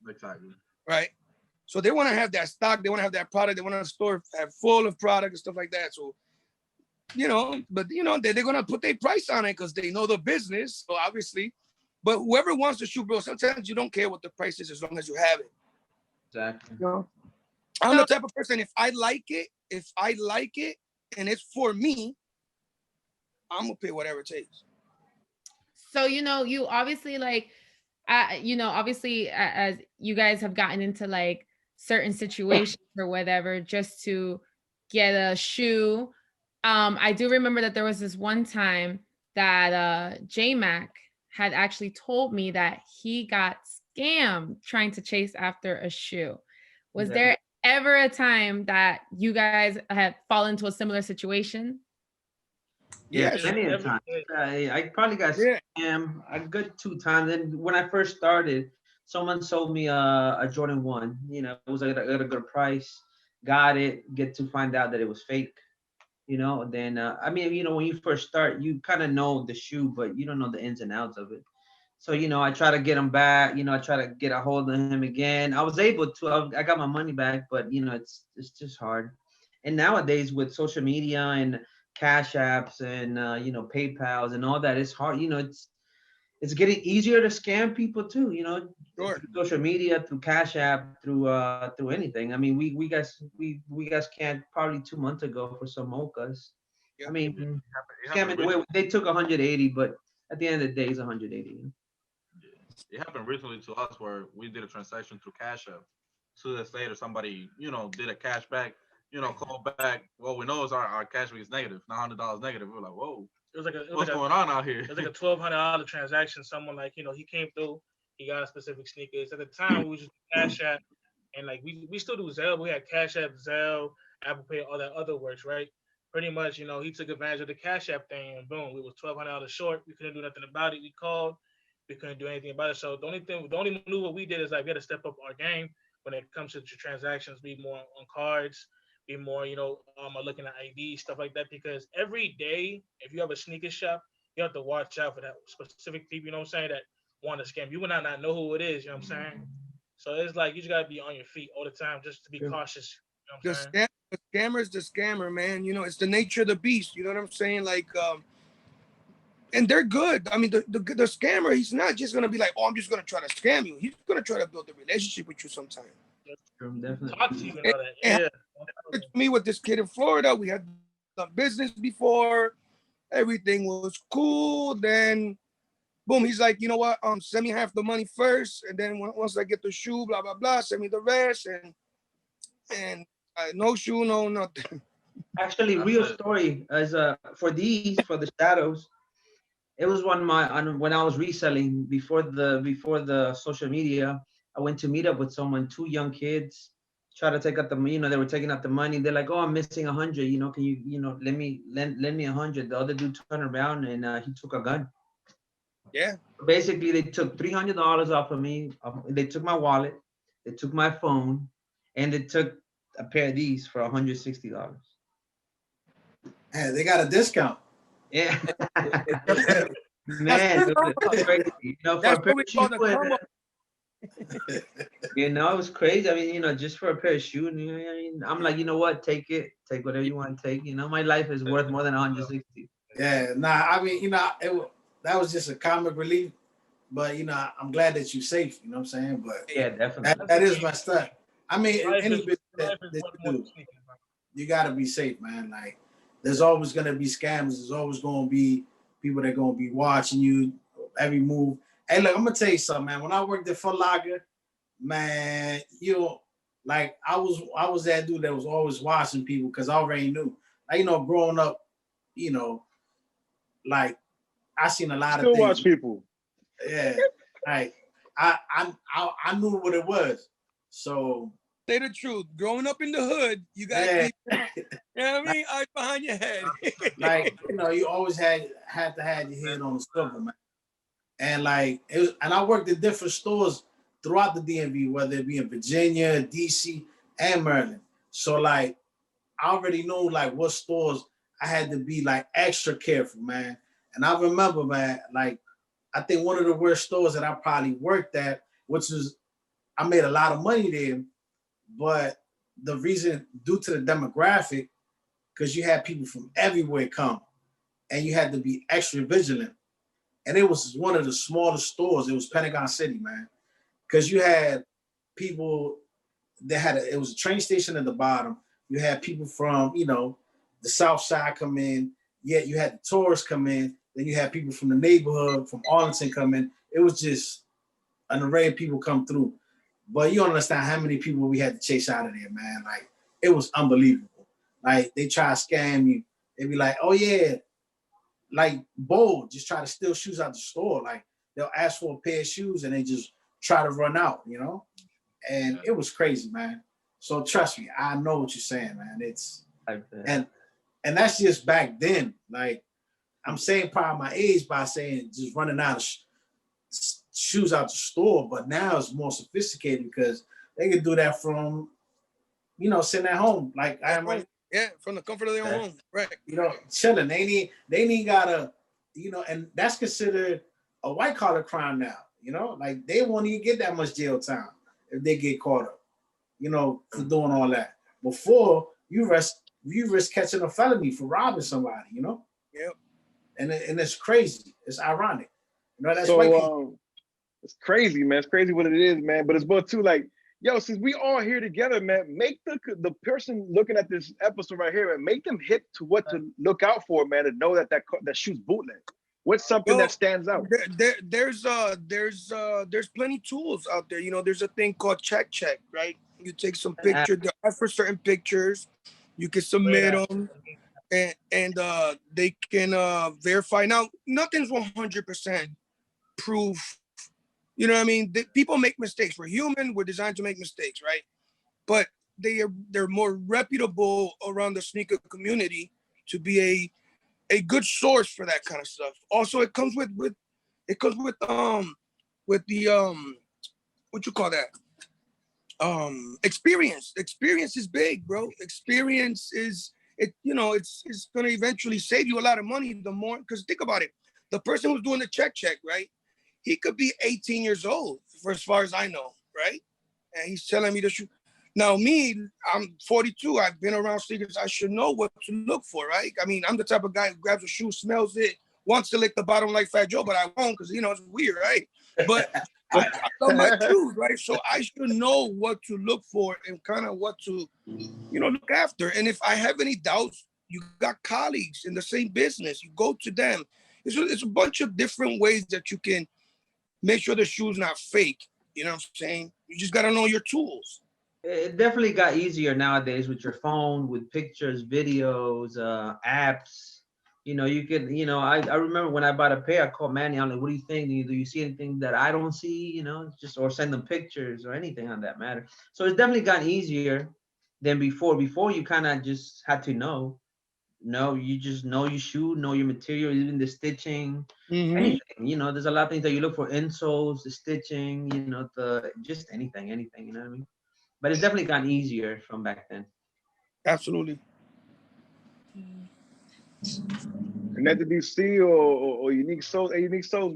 I: Exactly.
E: Right. So they want to have that stock. They want to have that product. They want to store have full of product and stuff like that. So, you know, but you know they're gonna put their price on it because they know the business. So obviously, but whoever wants the shoe, bro, sometimes you don't care what the price is as long as you have it.
D: Exactly.
E: You know? I'm the type of person. If I like it, and it's for me, I'm gonna pay whatever it takes.
B: So, you know, you obviously like, you know, obviously as you guys have gotten into like certain situations or whatever, just to get a shoe. I do remember that there was this one time that J-Mac had actually told me that he got scammed trying to chase after a shoe. Was there ever a time that you guys had fallen into a similar situation?
D: Yes, many a time. I probably got scammed a good 2 times. And when I first started, someone sold me a Jordan 1. You know, it was at a good price. Got it. Get to find out that it was fake. You know, then I mean, you know, when you first start, you kind of know the shoe, but you don't know the ins and outs of it. So, you know, I try to get him back. You know, I try to get a hold of him again. I was able to. I got my money back, but you know, it's just hard. And nowadays with social media and Cash Apps and you know PayPals and all that, it's hard. You know, it's getting easier to scam people too. You know, through social media, through Cash App, through anything. I mean, we guys scammed probably 2 months ago for some mochas. I mean, scamming away. They took 180, but at the end of the day, it's 180.
I: It happened recently to us where we did a transaction through Cash App. 2 days later, somebody, you know, did a cash back. You know, call back. Well, we know our cash is negative, $900 negative. We're like, whoa, what's going on out here?
F: It was like a $1,200 transaction. Someone like, you know, he came through, he got a specific sneakers. At the time, we was just Cash App, and like we still do Zelle. We had Cash App, Zelle, Apple Pay, all that other works, right? Pretty much, you know, he took advantage of the Cash App thing, and boom, we was $1,200 short. We couldn't do nothing about it. We called, we couldn't do anything about it. So the only maneuver we did is like we had to step up our game when it comes to transactions, be more on cards. Be more, you know, looking at ID, stuff like that, because every day, if you have a sneaker shop, you have to watch out for that specific people, you know what I'm saying, that want to scam. You will not know who it is, you know what I'm saying? So it's like, you just got to be on your feet all the time just to be cautious, you know what I'm saying?
E: The scammer's the scammer, man. You know, it's the nature of the beast, you know what I'm saying? Like, and they're good. I mean, the scammer, he's not just going to be like, oh, I'm just going to try to scam you. He's going to try to build a relationship with you sometime.
D: Definitely.
F: Talk to you and all that. Yeah.
E: Me with this kid in Florida, we had done business before, everything was cool. Then, boom, he's like, you know what? Send me half the money first, and then once I get the shoe, blah blah blah, send me the rest, and no shoe, no nothing.
D: Actually, real story as for the shadows. It was when I was reselling before the social media. I went to meet up with someone, 2 young kids. Try to take out the, you know, they were taking out the money. They're like, oh, I'm missing 100. You know, can you, you know, lend me 100. The other dude turned around and he took a gun.
E: Yeah.
D: Basically, they took $300 off of me. They took my wallet. They took my phone, and they took a pair of these for $160.
H: Hey, they got a discount.
D: Yeah. Man, it's crazy. You know,
E: That's what we call the come up.
D: You know, it was crazy. I mean, you know, just for a pair of shoes, you know, I mean, I'm like, you know what, take it, take whatever you want to take. You know, my life is worth more than 160.
H: Yeah, nah, I mean, you know, that was just a comic relief, but you know, I'm glad that you're safe. You know what I'm saying? But
D: Yeah, definitely.
H: that is my stuff. I mean, in
F: Life
H: any
F: is
H: business
F: life
H: that
F: is
H: you
F: worth more than
H: do,
F: sneakers, man.
H: you gotta be safe, man. Like, there's always gonna be scams. There's always gonna be people that gonna be watching you every move. Hey, look, I'm gonna tell you something, man. When I worked at Foot Locker, man, you know, like I was that dude that was always watching people because I already knew. Like, you know, growing up, you know, like I seen a lot of
A: Still
H: things.
A: watch people.
H: Yeah, like I knew what it was. So
E: Say the truth. Growing up in the hood, you gotta
H: yeah,
E: keep, you know what I mean, eyes behind your head.
H: like you know, you always had to have your head on the swivel, man. And like it was, and I worked in different stores throughout the DMV, whether it be in Virginia, DC, and Maryland. So like I already knew like what stores I had to be like extra careful, man. And I remember, man, like I think one of the worst stores that I probably worked at, which is I made a lot of money there, but the reason due to the demographic, because you had people from everywhere come, and you had to be extra vigilant. And it was one of the smallest stores. It was Pentagon City, man, because you had people that it was a train station at the bottom. You had people from, you know, the South Side come in. Yet you had the tourists come in. Then you had people from the neighborhood, from Arlington come in. It was just an array of people come through. But you don't understand how many people we had to chase out of there, man. Like, it was unbelievable. Like, they try to scam you. They be like, oh, yeah, like, bold, just try to steal shoes out the store. Like, they'll ask for a pair of shoes and they just try to run out, you know? And it was crazy, man. So trust me, I know what you're saying, man. It's and that's just back then. Like, I'm saying probably my age by saying just running out of shoes out the store, but now it's more sophisticated because they can do that from, you know, sitting at home, like I am right.
E: Yeah, from the comfort of their own home, right?
H: You know, chilling. They ain't gotta, you know, and that's considered a white collar crime now. You know, like they won't even get that much jail time if they get caught up, you know, for doing all that. Before you risk catching a felony for robbing somebody, you know.
E: Yep.
H: And it's crazy. It's ironic. You know, that's
A: So
H: white people.
A: it's crazy, man. It's crazy what it is, man. But it's both too like, yo, since we all here together, man, make the person looking at this episode right here, and make them hip to what to look out for, man, to know that shoe's bootleg. What's something that stands out?
E: There's plenty tools out there. You know, there's a thing called check, right? You take some pictures, they ask for certain pictures, you can submit them, and they can verify. Now, nothing's 100% proof. You know what I mean? People make mistakes. We're human. We're designed to make mistakes, right? But they're more reputable around the sneaker community to be a good source for that kind of stuff. Also, it comes with the what you call that? Experience. Experience is big, bro. Experience is it. You know, it's gonna eventually save you a lot of money. The more, because think about it, the person who's doing the check, right? He could be 18 years old, for as far as I know, right? And he's telling me to shoot. Now, me, I'm 42. I've been around sneakers. I should know what to look for, right? I mean, I'm the type of guy who grabs a shoe, smells it, wants to lick the bottom like Fat Joe, but I won't because, you know, it's weird, right? But I love my shoes, right? So I should know what to look for and kind of what to, you know, look after. And if I have any doubts, you got colleagues in the same business. You go to them. It's a bunch of different ways that you can make sure the shoe's not fake. You know what I'm saying? You just got to know your tools.
D: It definitely got easier nowadays with your phone, with pictures, videos, apps. You know, you could, you know, I remember when I bought a pair, I called Manny. I'm like, what do you think? Do you see anything that I don't see? You know, just, or send them pictures or anything on that matter. So it's definitely gotten easier than before. Before you kind of just had to know. No, you just know your shoe, know your material, even the stitching, anything. You know, there's a lot of things that you look for: insoles, the stitching. You know, the just anything. You know what I mean? But it's definitely gotten easier from back then.
E: Absolutely.
A: Connected DC or Unique Souls,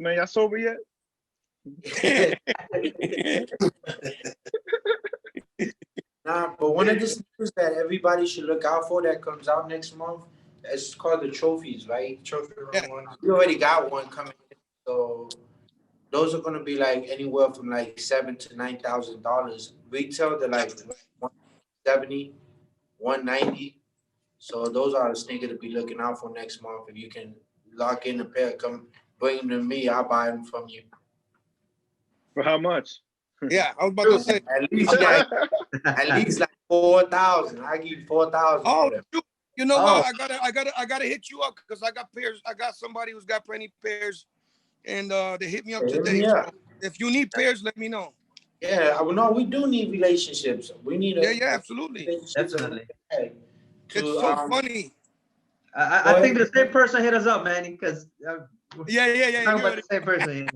A: man. Y'all sober yet?
C: Nah, but one of the sneakers that everybody should look out for that comes out next month, it's called the trophies, right? Trophy
E: Yeah.
C: run one. We already got one coming in, so those are gonna be like anywhere from like $7,000 to $9,000. Retail they're like 170, 190. So those are the sneakers to be looking out for next month. If you can lock in a pair, come bring them to me. I'll buy them from you.
A: For how much?
E: Yeah, I was about to say.
C: At least like 4,000. I give you 4,000
E: Oh,
C: for them.
E: shoot. You know
C: Oh.
E: what? I gotta hit you up because I got pairs. I got somebody who's got plenty pairs, and they hit me up
C: Hit
E: today.
C: me up.
E: So if you need pairs, let me know.
C: Yeah, well, no, we do need relationships. We need a
E: Yeah, absolutely.
D: Definitely.
E: It's so funny.
D: I think the same person hit us up, man, because
E: Yeah.
D: talking about the same person.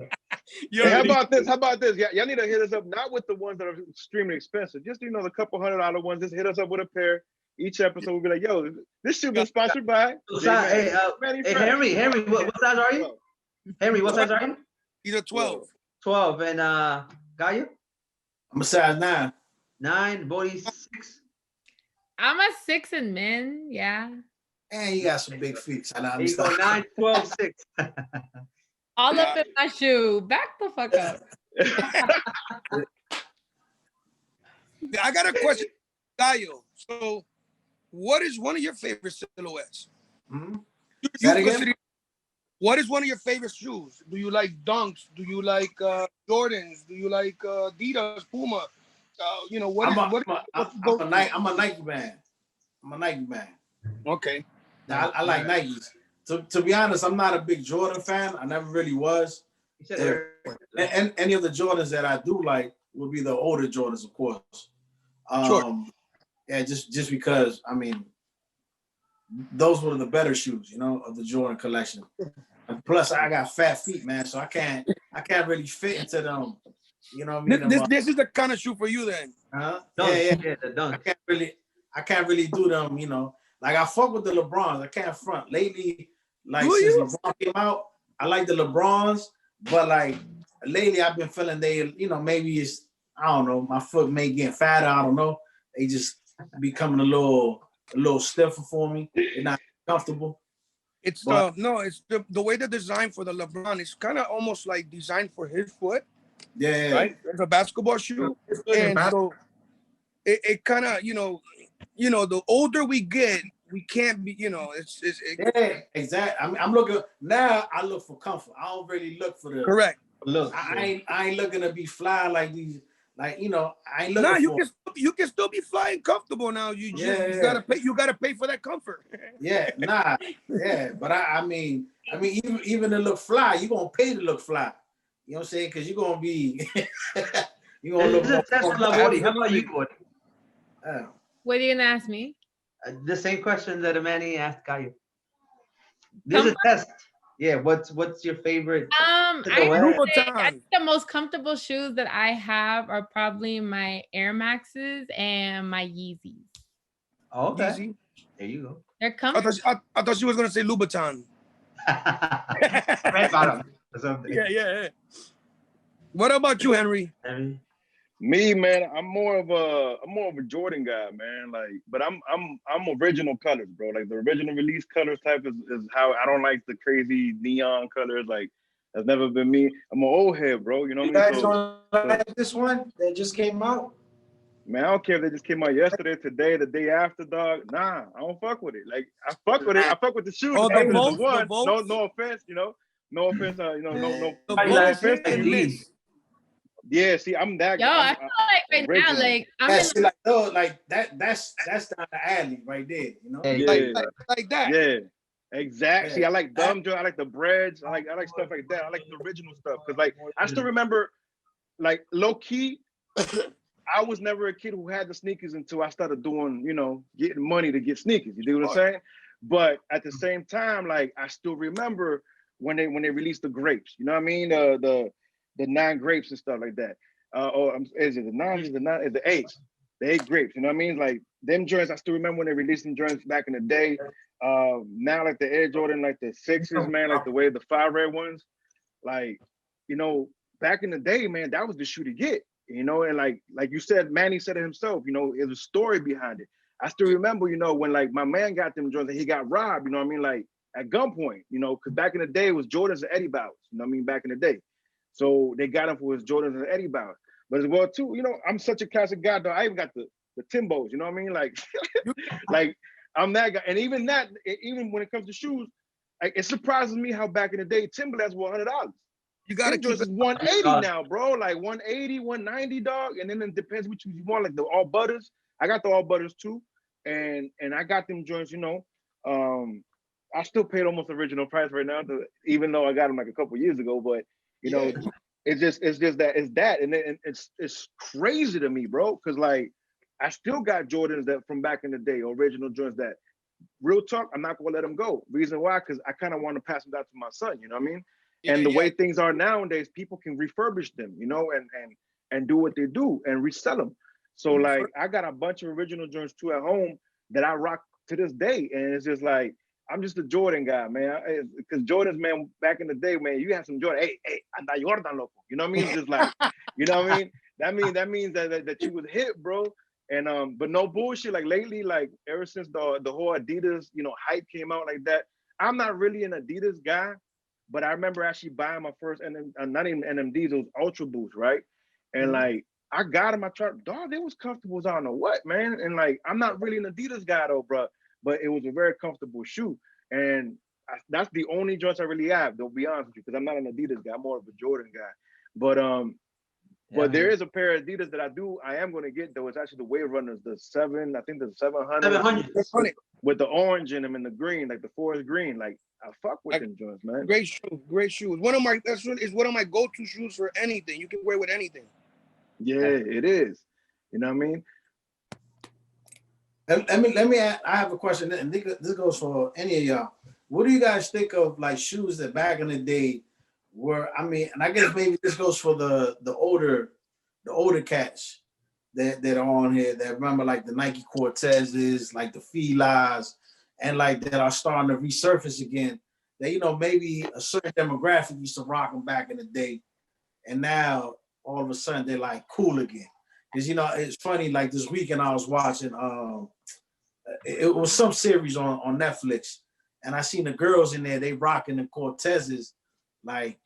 A: Hey, how about this? How about this? Y'all need to hit us up, not with the ones that are extremely expensive. Just, you know, the couple $100 ones. Just hit us up with a pair. Each episode we'll be like, yo, this should be sponsored by.
D: Hey, Henry, what size are you? Henry, what size are you?
E: He's a 12.
D: 12. And Gallo?
H: I'm a size 9.
D: 9, Bodie 6.
B: I'm a 6 in men, yeah.
H: And you got some big feet. So
D: There you go, 9, 12, 6.
B: All up in my shoe. Back the fuck up.
E: I got a question, Gallo. So, what is one of your favorite silhouettes?
H: Mm-hmm.
E: What is one of your favorite shoes? Do you like Dunks? Do you like Jordans? Do you like Adidas, Puma? You know what?
H: I'm a Nike man. I'm a Nike man.
E: Okay.
H: Now, I like Nikes. To be honest, I'm not a big Jordan fan. I never really was. And any of the Jordans that I do like will be the older Jordans, of course.
E: Sure.
H: Yeah, just because, I mean, those were the better shoes, you know, of the Jordan collection. And plus, I got fat feet, man, so I can't really fit into them. You know what I mean?
E: This is the kind of shoe for you then.
H: Yeah,
D: the dunk.
H: I can't really do them, you know. Like I fuck with the LeBrons. I can't front. Lately, like since LeBron came out, I like the LeBrons, but like lately I've been feeling they, you know, maybe it's, I don't know, my foot may get fatter. I don't know. They just becoming a little stiffer for me. They're not comfortable.
E: It's it's the way they're designed for the LeBron. It's kind of almost like designed for his foot.
H: Yeah.
E: Right. It's a basketball shoe, and so it kind of the older we get, we can't be,
H: yeah, exactly. I'm looking now. I look for comfort. I don't really look for the
E: correct
H: look. I ain't looking to be fly like these. Like, you know, I ain't looking for.
E: You can still be flying comfortable now. You gotta pay. You gotta pay for that comfort.
H: But I mean, even to look fly, you gonna pay to look fly. You know what I'm saying? Because you're gonna be. You're gonna look.
D: LaBori. How about you, Bodie?
B: What are you gonna ask me?
D: The same question that Amani asked Gallo. There's a test. Yeah, what's your favorite?
B: I think the most comfortable shoes that I have are probably my Air Maxes and my Yeezys.
D: Oh, okay.
E: Yeezy.
D: There you go.
B: They're comfortable.
E: I thought she was gonna say Louboutin. Yeah. What about you, Henry?
A: Me, man, I'm more of a Jordan guy, man. Like, but I'm original colors, bro. Like the original release colors type is how I don't like the crazy neon colors. Like that's never been me. I'm an old head, bro. You know what I mean?
C: You guys don't like this one that just came out?
A: Man, I don't care if they just came out yesterday, today, the day after, dog. Nah, I don't fuck with it. Like I fuck with it. I fuck with the shoes.
E: Oh,
A: the
E: Volts?
A: one.
E: The
A: No offense, no offense. No
E: offense.
A: Yeah, see, I'm that.
B: Yo, I feel like right now, like I'm
H: like that's down the alley right there, you know.
A: Yeah,
E: like that.
A: Yeah, exactly. I like dumb joint. I like the breads. I like stuff like that. I like the original stuff because, like, I still remember, like, low key. I was never a kid who had the sneakers until I started doing, getting money to get sneakers. You do what I'm saying? But at the same time, like, I still remember when they released the grapes. You know what I mean? The 9 grapes and stuff like that. Is it the 9? Is the 8? The 8 grapes. You know what I mean? Like them joints, I still remember when they released them joints back in the day. Now like the Air Jordan, like the 6s, man, like the way the 5 red ones, like, back in the day, man, that was the shoe to get, you know, and like you said, Manny said it himself, you know, there's a story behind it. I still remember, you know, when like my man got them joints and he got robbed, you know what I mean? Like at gunpoint, you know, because back in the day it was Jordans and Eddie Bowers, you know what I mean? Back in the day. So they got him for his Jordans and Eddie Bowers. But as well too, you know, I'm such a classic guy though. I even got the Timbos, you know what I mean? Like, like I'm that guy. And even that, even when it comes to shoes, like, it surprises me how back in the day, Timberlands were $100.
E: You gotta
A: keep it 180 now, bro. Like 180, 190, dog. And then it depends which you want, like the all butters. I got the all butters too. And I got them joints, you know. I still paid almost original price right now, even though I got them like a couple years ago. But you know, it's just that, and it's crazy to me, bro. Cause like I still got Jordans that from back in the day, original joints that real talk, I'm not gonna let them go. Reason why? Because I kind of want to pass them down to my son, you know what I mean? And the way things are nowadays, people can refurbish them, you know, and do what they do and resell them. So like I got a bunch of original joints too at home that I rock to this day. And it's just like, I'm just a Jordan guy, man. Because Jordans, man, back in the day, man, you have some Jordan. Hey, anda Jordan, loco. You know what I mean? It's just like, you know what I mean? That means that you was hit, bro. And but no bullshit. Like lately, like ever since the whole Adidas, you know, hype came out like that, I'm not really an Adidas guy. But I remember actually buying my first, not even NMDs, those Ultra Boosts, right? And like, I got them, I tried, dog, they was comfortable as I don't know what, man. And like, I'm not really an Adidas guy though, bro. But it was a very comfortable shoe. And that's the only joints I really have, to be honest with you, because I'm not an Adidas guy, I'm more of a Jordan guy. But there is a pair of Adidas that I am going to get though. It's actually the Wave Runners, the 700 with the orange in them and the green, like the forest green. Like I fuck with them joints, man.
E: Great shoes. One of my go-to shoes for anything. You can wear with anything.
A: Yeah, it is. You know what I mean?
H: Let me add, I have a question, and this goes for any of y'all. What do you guys think of like shoes that back in the day were, I mean, and I guess maybe this goes for the older cats that are on here that remember like the Nike Cortezes, like the Filas, and like that are starting to resurface again. That, you know, maybe a certain demographic used to rock them back in the day, and now all of a sudden they're like cool again. Because, you know, it's funny, like this weekend I was watching, it was some series on Netflix, and I seen the girls in there, they rocking the Cortezes like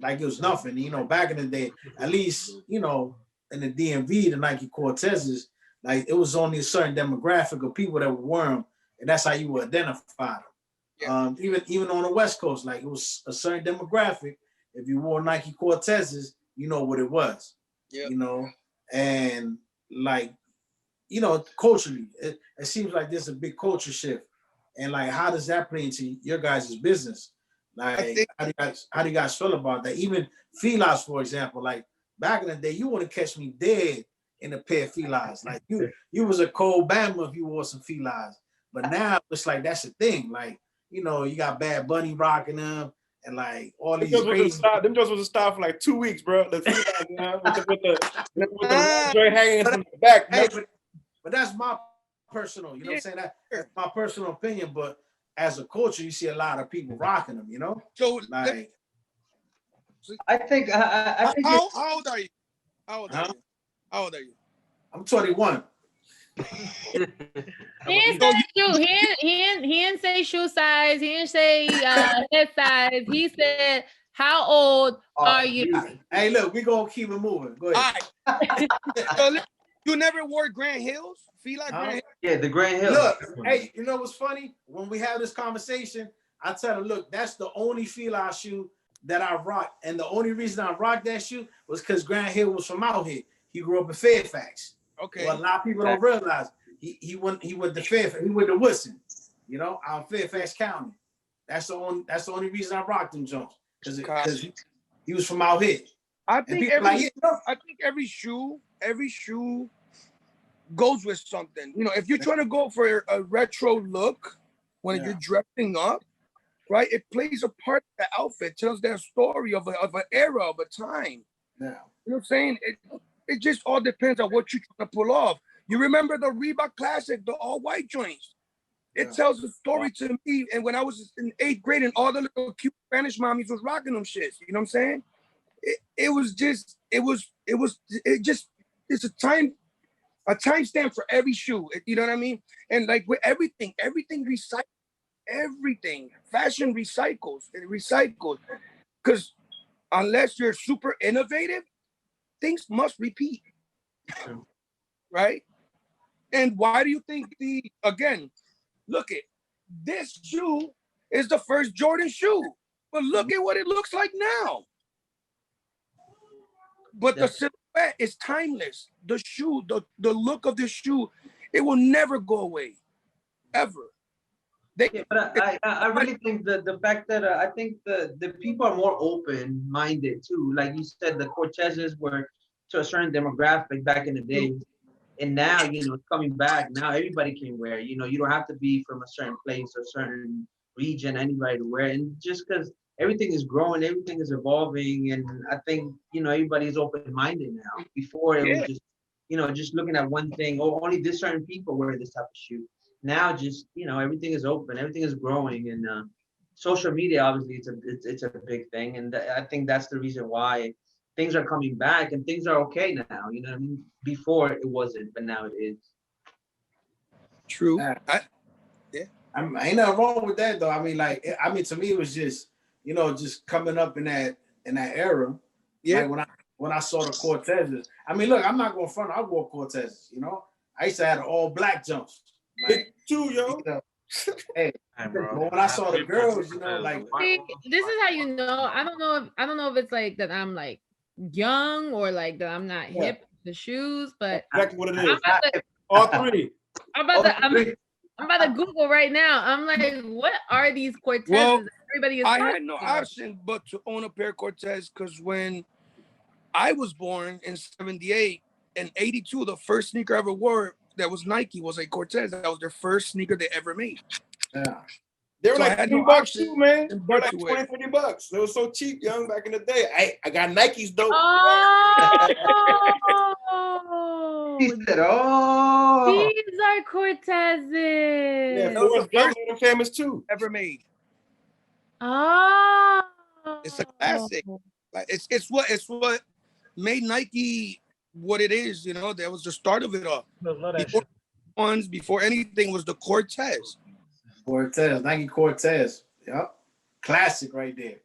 H: it was nothing. You know, back in the day, at least, you know, in the DMV, the Nike Cortezes, like it was only a certain demographic of people that would wear them, and that's how you would identify them. Yeah. Even on the West Coast, like it was a certain demographic. If you wore Nike Cortezes, you know what it was. Yeah. You know, and like, you know, culturally, it seems like there's a big culture shift. And like, how does that play into your guys' business? Like, how do you guys feel about that? Even Filas, for example, like back in the day, you wouldn't catch me dead in a pair of Filas. Like you was a cold Bama if you wore some Filas. But now it's like that's a thing. Like, you know, you got Bad Bunny rocking them, and like all these crazy.
J: Them just was a style for like 2 weeks, bro. The Filas, with the joint hanging from the back.
H: Hey, but that's my personal, you know what I'm saying? That's my personal opinion, but as a culture, you see a lot of people rocking them, you know? So like
D: I think
E: how old are you? How old are you?
H: I'm 21.
B: He didn't say shoe size. He didn't say head size. He said, "How old are you?"
H: Hey, look, we gonna keep it moving. Go ahead.
E: All right. So, you never wore Grand Hills? Feel like Grand Hills?
D: Yeah, the Grand Hills.
H: Look, hey, you know what's funny? When we have this conversation, I tell them, look, that's the only Fila shoe that I rock, and the only reason I rocked that shoe was because Grand Hill was from out here. He grew up in Fairfax. Okay. Well, a lot of people don't realize he went to Fairfax. He went to Woodson, you know, out in Fairfax County. That's the only reason I rocked him, Jones, because he was from out here.
E: I think every shoe goes with something. You know, if you're trying to go for a retro look when you're dressing up, right? It plays a part of the outfit, tells that story of an era, of a time. Yeah. You know what I'm saying? It just all depends on what you're trying to pull off. You remember the Reebok Classic, the all-white joints. It tells a story to me. And when I was in 8th grade and all the little cute Spanish mommies was rocking them shits, you know what I'm saying? it was just, it's a timestamp for every shoe. You know what I mean? And like with everything recycles, everything. Fashion recycles, it recycles. Because unless you're super innovative, things must repeat. Right? And why do you think again, look at this shoe is the first Jordan shoe, but look at what it looks like now. But the silhouette is timeless. The shoe, the look of the shoe, it will never go away, ever.
D: Yeah, but I really think the fact that I think the people are more open minded too. Like you said, the Cortezes were to a certain demographic back in the day, and now it's coming back. Now everybody can wear. You don't have to be from a certain place or certain region, anybody to wear. And just because everything is growing, everything is evolving, and I think everybody's open minded now. Before it was just just looking at one thing. Oh, only this certain people wear this type of shoe. Now just everything is open, everything is growing, and social media obviously it's a big thing, and I think that's the reason why things are coming back and things are okay now. You know what I mean? Before it wasn't, but now it is.
E: True.
H: Ain't nothing wrong with that though. I mean, to me it was just just coming up in that era. Yeah. Like when I saw the Cortezes. I mean, look, I'm not going front. I wore Cortezes. I used to have the all black jumps. Like,
J: yo.
H: Hey, but when I saw the girls,
B: See, this is how I don't know if it's like that I'm like young or like that I'm not hip to the shoes, but
J: exactly what it is. All three.
B: I'm about to Google right now. I'm like, what are these Cortezes?
E: Well,
B: Everybody is
E: I had no option but to own a pair of Cortez because when I was born in 78 and 82, the first sneaker I ever wore that was Nike was a Cortez. That was their first sneaker they ever made.
H: Yeah.
J: They were
E: So
J: like $20 too, man. They were like $20, $30. They were so cheap, young, back in the day. I got Nikes, dope.
D: He said, "Oh,
B: these are Cortezes."
J: Yeah, Forrest Gump made them famous too.
E: Ever made.
B: Oh,
E: it's a classic. Like it's what made Nike what it is. That was the start of it all. Before anything was the Cortez.
H: Nike Cortez. Yep. Classic right there.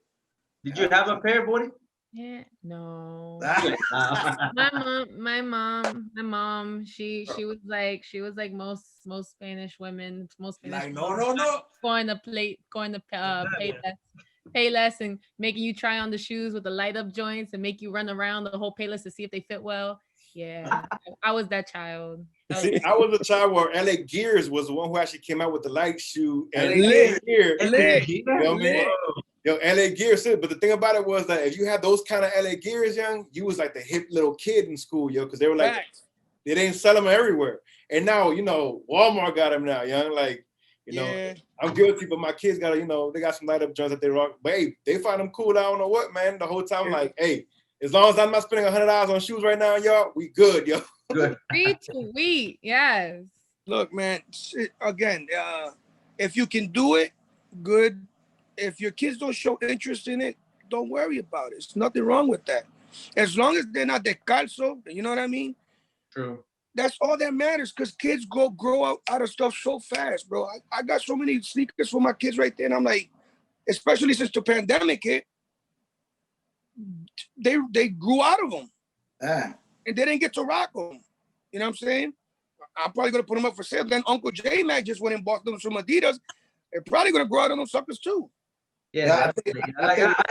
D: Did you have a pair, buddy?
B: Yeah, no. my mom, she was like most Spanish women, most Spanish
H: like, no.
B: Going to Payless and making you try on the shoes with the light up joints and make you run around the whole Payless to see if they fit well. Yeah, I was that child.
J: See, I was a child where LA Gears was the one who actually came out with the light shoe. And
H: LA
J: Gears. But the thing about it was that if you had those kind of LA Gears, young, you was like the hip little kid in school, because they were like, they didn't sell them everywhere. And now, Walmart got them now, young. Like, I'm guilty, but my kids got they got some light up joints that they rock. But hey, they find them cool. I don't know what, man. The whole time, like, hey, as long as I'm not spending $100 on shoes right now, y'all, we good, yo.
D: Good.
B: Sweet, yes.
E: Look, man. Again, if you can do it, good. If your kids don't show interest in it, don't worry about it. There's nothing wrong with that. As long as they're not descalzo, you know what I mean?
D: True.
E: That's all that matters, because kids grow out of stuff so fast, bro. I got so many sneakers for my kids right there, and I'm like, especially since the pandemic hit, they grew out of them. And they didn't get to rock them. You know what I'm saying? I'm probably going to put them up for sale. Then Uncle J-Mac just went and bought them some Adidas. They're probably going to grow out of them suckers too.
D: Yeah,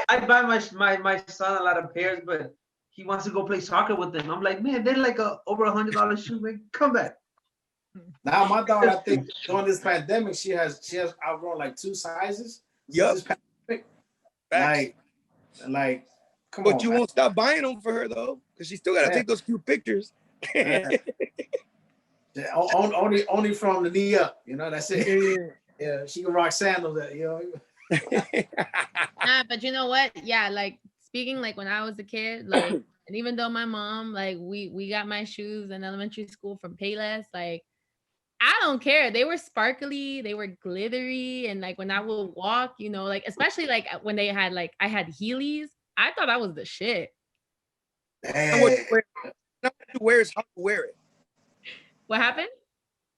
D: I buy my son a lot of pairs, but he wants to go play soccer with them. I'm like, man, they're like over $100 shoe, man. Come back.
H: Now my daughter, I think during this pandemic, she has outgrown like 2 sizes.
E: Yep.
H: Like, come
E: but
H: on.
E: But you won't stop buying them for her though, because she still got to take those cute pictures.
H: Only from the knee up, that's it. Yeah, she can rock sandals,
B: But you know what? Yeah, like speaking like when I was a kid, like, and even though my mom, like we got my shoes in elementary school from Payless, like I don't care. They were sparkly, they were glittery, and like when I would walk, like especially like when they had like I had Heelys, I thought I was the shit.
E: Not what you wear, is how you wear it.
B: What happened?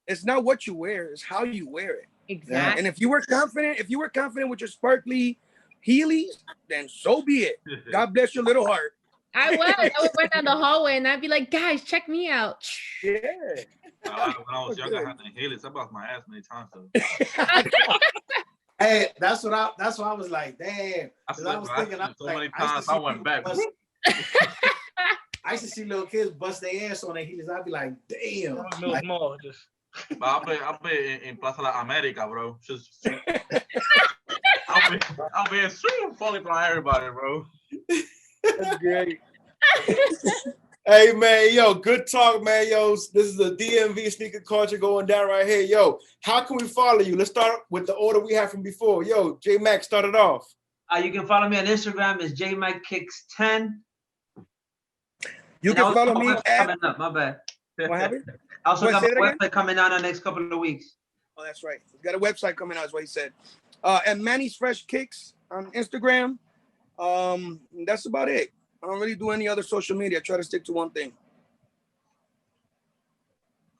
E: It's not what you wear, it's how you wear it.
B: Exactly.
E: And if you were confident with your sparkly Heelys, then so be it. God bless your little heart.
B: I would run down the hallway and I'd be like, guys, check me out.
E: Yeah.
I: When I was young, I had the Heelys. I bust my ass many times. So.
H: Hey, that's what I was like, damn.
I: I was thinking, so many times I went back.
H: I used to see little kids bust their ass on their heels. I'd be like, damn.
F: Like, more, just.
I: But I play in Plaza La America, bro. Just I'll be falling from everybody, bro.
E: That's great.
J: Hey man, yo, good talk, man. Yo, this is the DMV sneaker culture going down right here. Yo, how can we follow you? Let's start with the order we had from before. Yo, J Mac started off.
D: You can follow me on Instagram. It's JMacKicks10.
E: You can follow me at.
D: Coming up, my bad.
E: What happened?
D: I also got my website coming out in the next couple of weeks.
E: Oh, that's right. We got a website coming out, is what he said. And Manny's Fresh Kicks on Instagram. That's about it. I don't really do any other social media. I try to stick to one thing.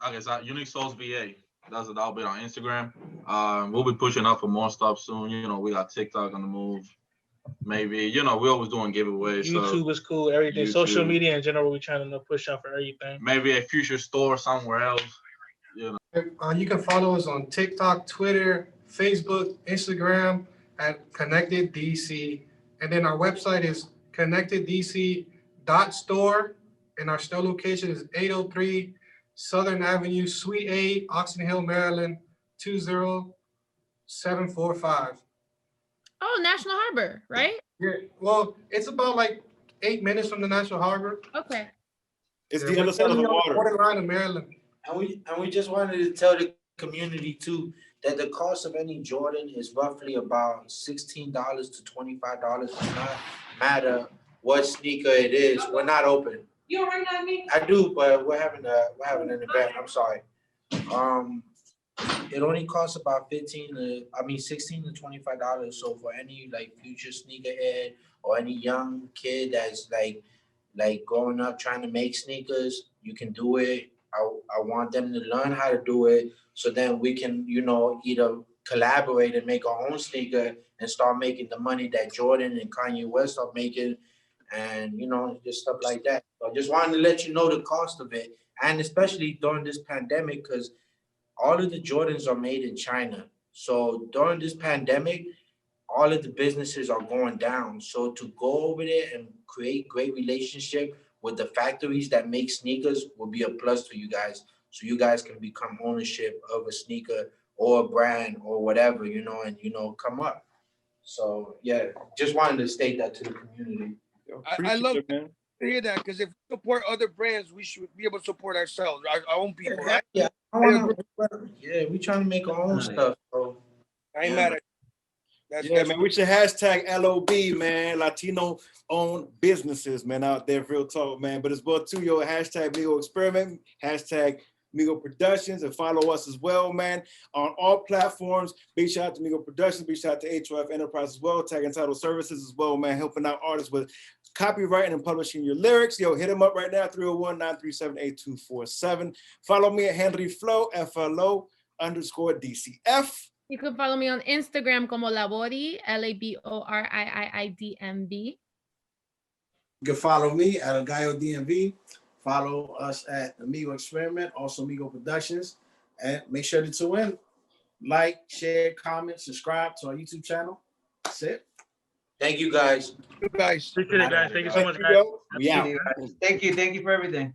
I: Okay, so Unique Souls VA. That'll be on Instagram. We'll be pushing up for more stuff soon. You know, we got TikTok on the move. Maybe, you know, we're always doing giveaways.
F: YouTube is cool. Everything. YouTube. Social media in general, we're trying to push out for everything.
I: Maybe a future store somewhere else. You know.
G: You can follow us on TikTok, Twitter, Facebook, Instagram at Connected DC. And then our website is connecteddc.store. And our store location is 803 Southern Avenue, Suite 8, Oxon Hill, Maryland, 20745.
B: Oh, National Harbor, right?
G: Yeah, well, it's about like 8 minutes from the National Harbor.
B: Okay.
J: It's the other side of the water.
G: Borderline of Maryland.
C: And we just wanted to tell the community too that the cost of any Jordan is roughly about $16 to $25. It's not matter what sneaker it is. We're not open.
B: You don't recognize me?
C: I do, but we're having an event. I'm sorry. It only costs about $16 to $25. So for any like future sneakerhead or any young kid that's like growing up trying to make sneakers, you can do it. I want them to learn how to do it, so then we can, you know, either collaborate and make our own sneaker and start making the money that Jordan and Kanye West are making, and you know, just stuff like that. So I just wanted to let you know the cost of it, and especially during this pandemic, because all of the Jordans are made in China. So during this pandemic, all of the businesses are going down. So to go over there and create great relationship with the factories that make sneakers will be a plus to you guys. So you guys can become ownership of a sneaker or a brand or whatever, you know, and, you know, come up. So yeah, just wanted to state that to the community.
E: I love to hear that, because if we support other brands, we should be able to support ourselves, our own people, right?
C: Yeah, we're trying to make our own stuff, bro.
E: I ain't mad at you.
J: Yeah, man, we should hashtag LOB, man, Latino owned businesses, man, out there, real talk, man. But as well too, yo, hashtag MIGO Experiment, hashtag MIGO Productions, and follow us as well, man, on all platforms. Big shout out to MIGO Productions, big shout out to HOF Enterprise as well, Tag Untitled Services as well, man, helping out artists with copywriting and publishing your lyrics. Yo, hit them up right now, 301-937-8247. Follow me at Henry Flo, FLO_DCF.
B: You can follow me on Instagram como LaBori, LABORIIIDMV.
H: You can follow me at Gallo D.M.V. Follow us at the MIGO Experiment, also MIGO Productions, and make sure to tune in, like, share, comment, subscribe to our YouTube channel. That's it.
C: Thank you, guys.
F: Appreciate it, guys. Thank you so much, guys.
H: Thank you for everything.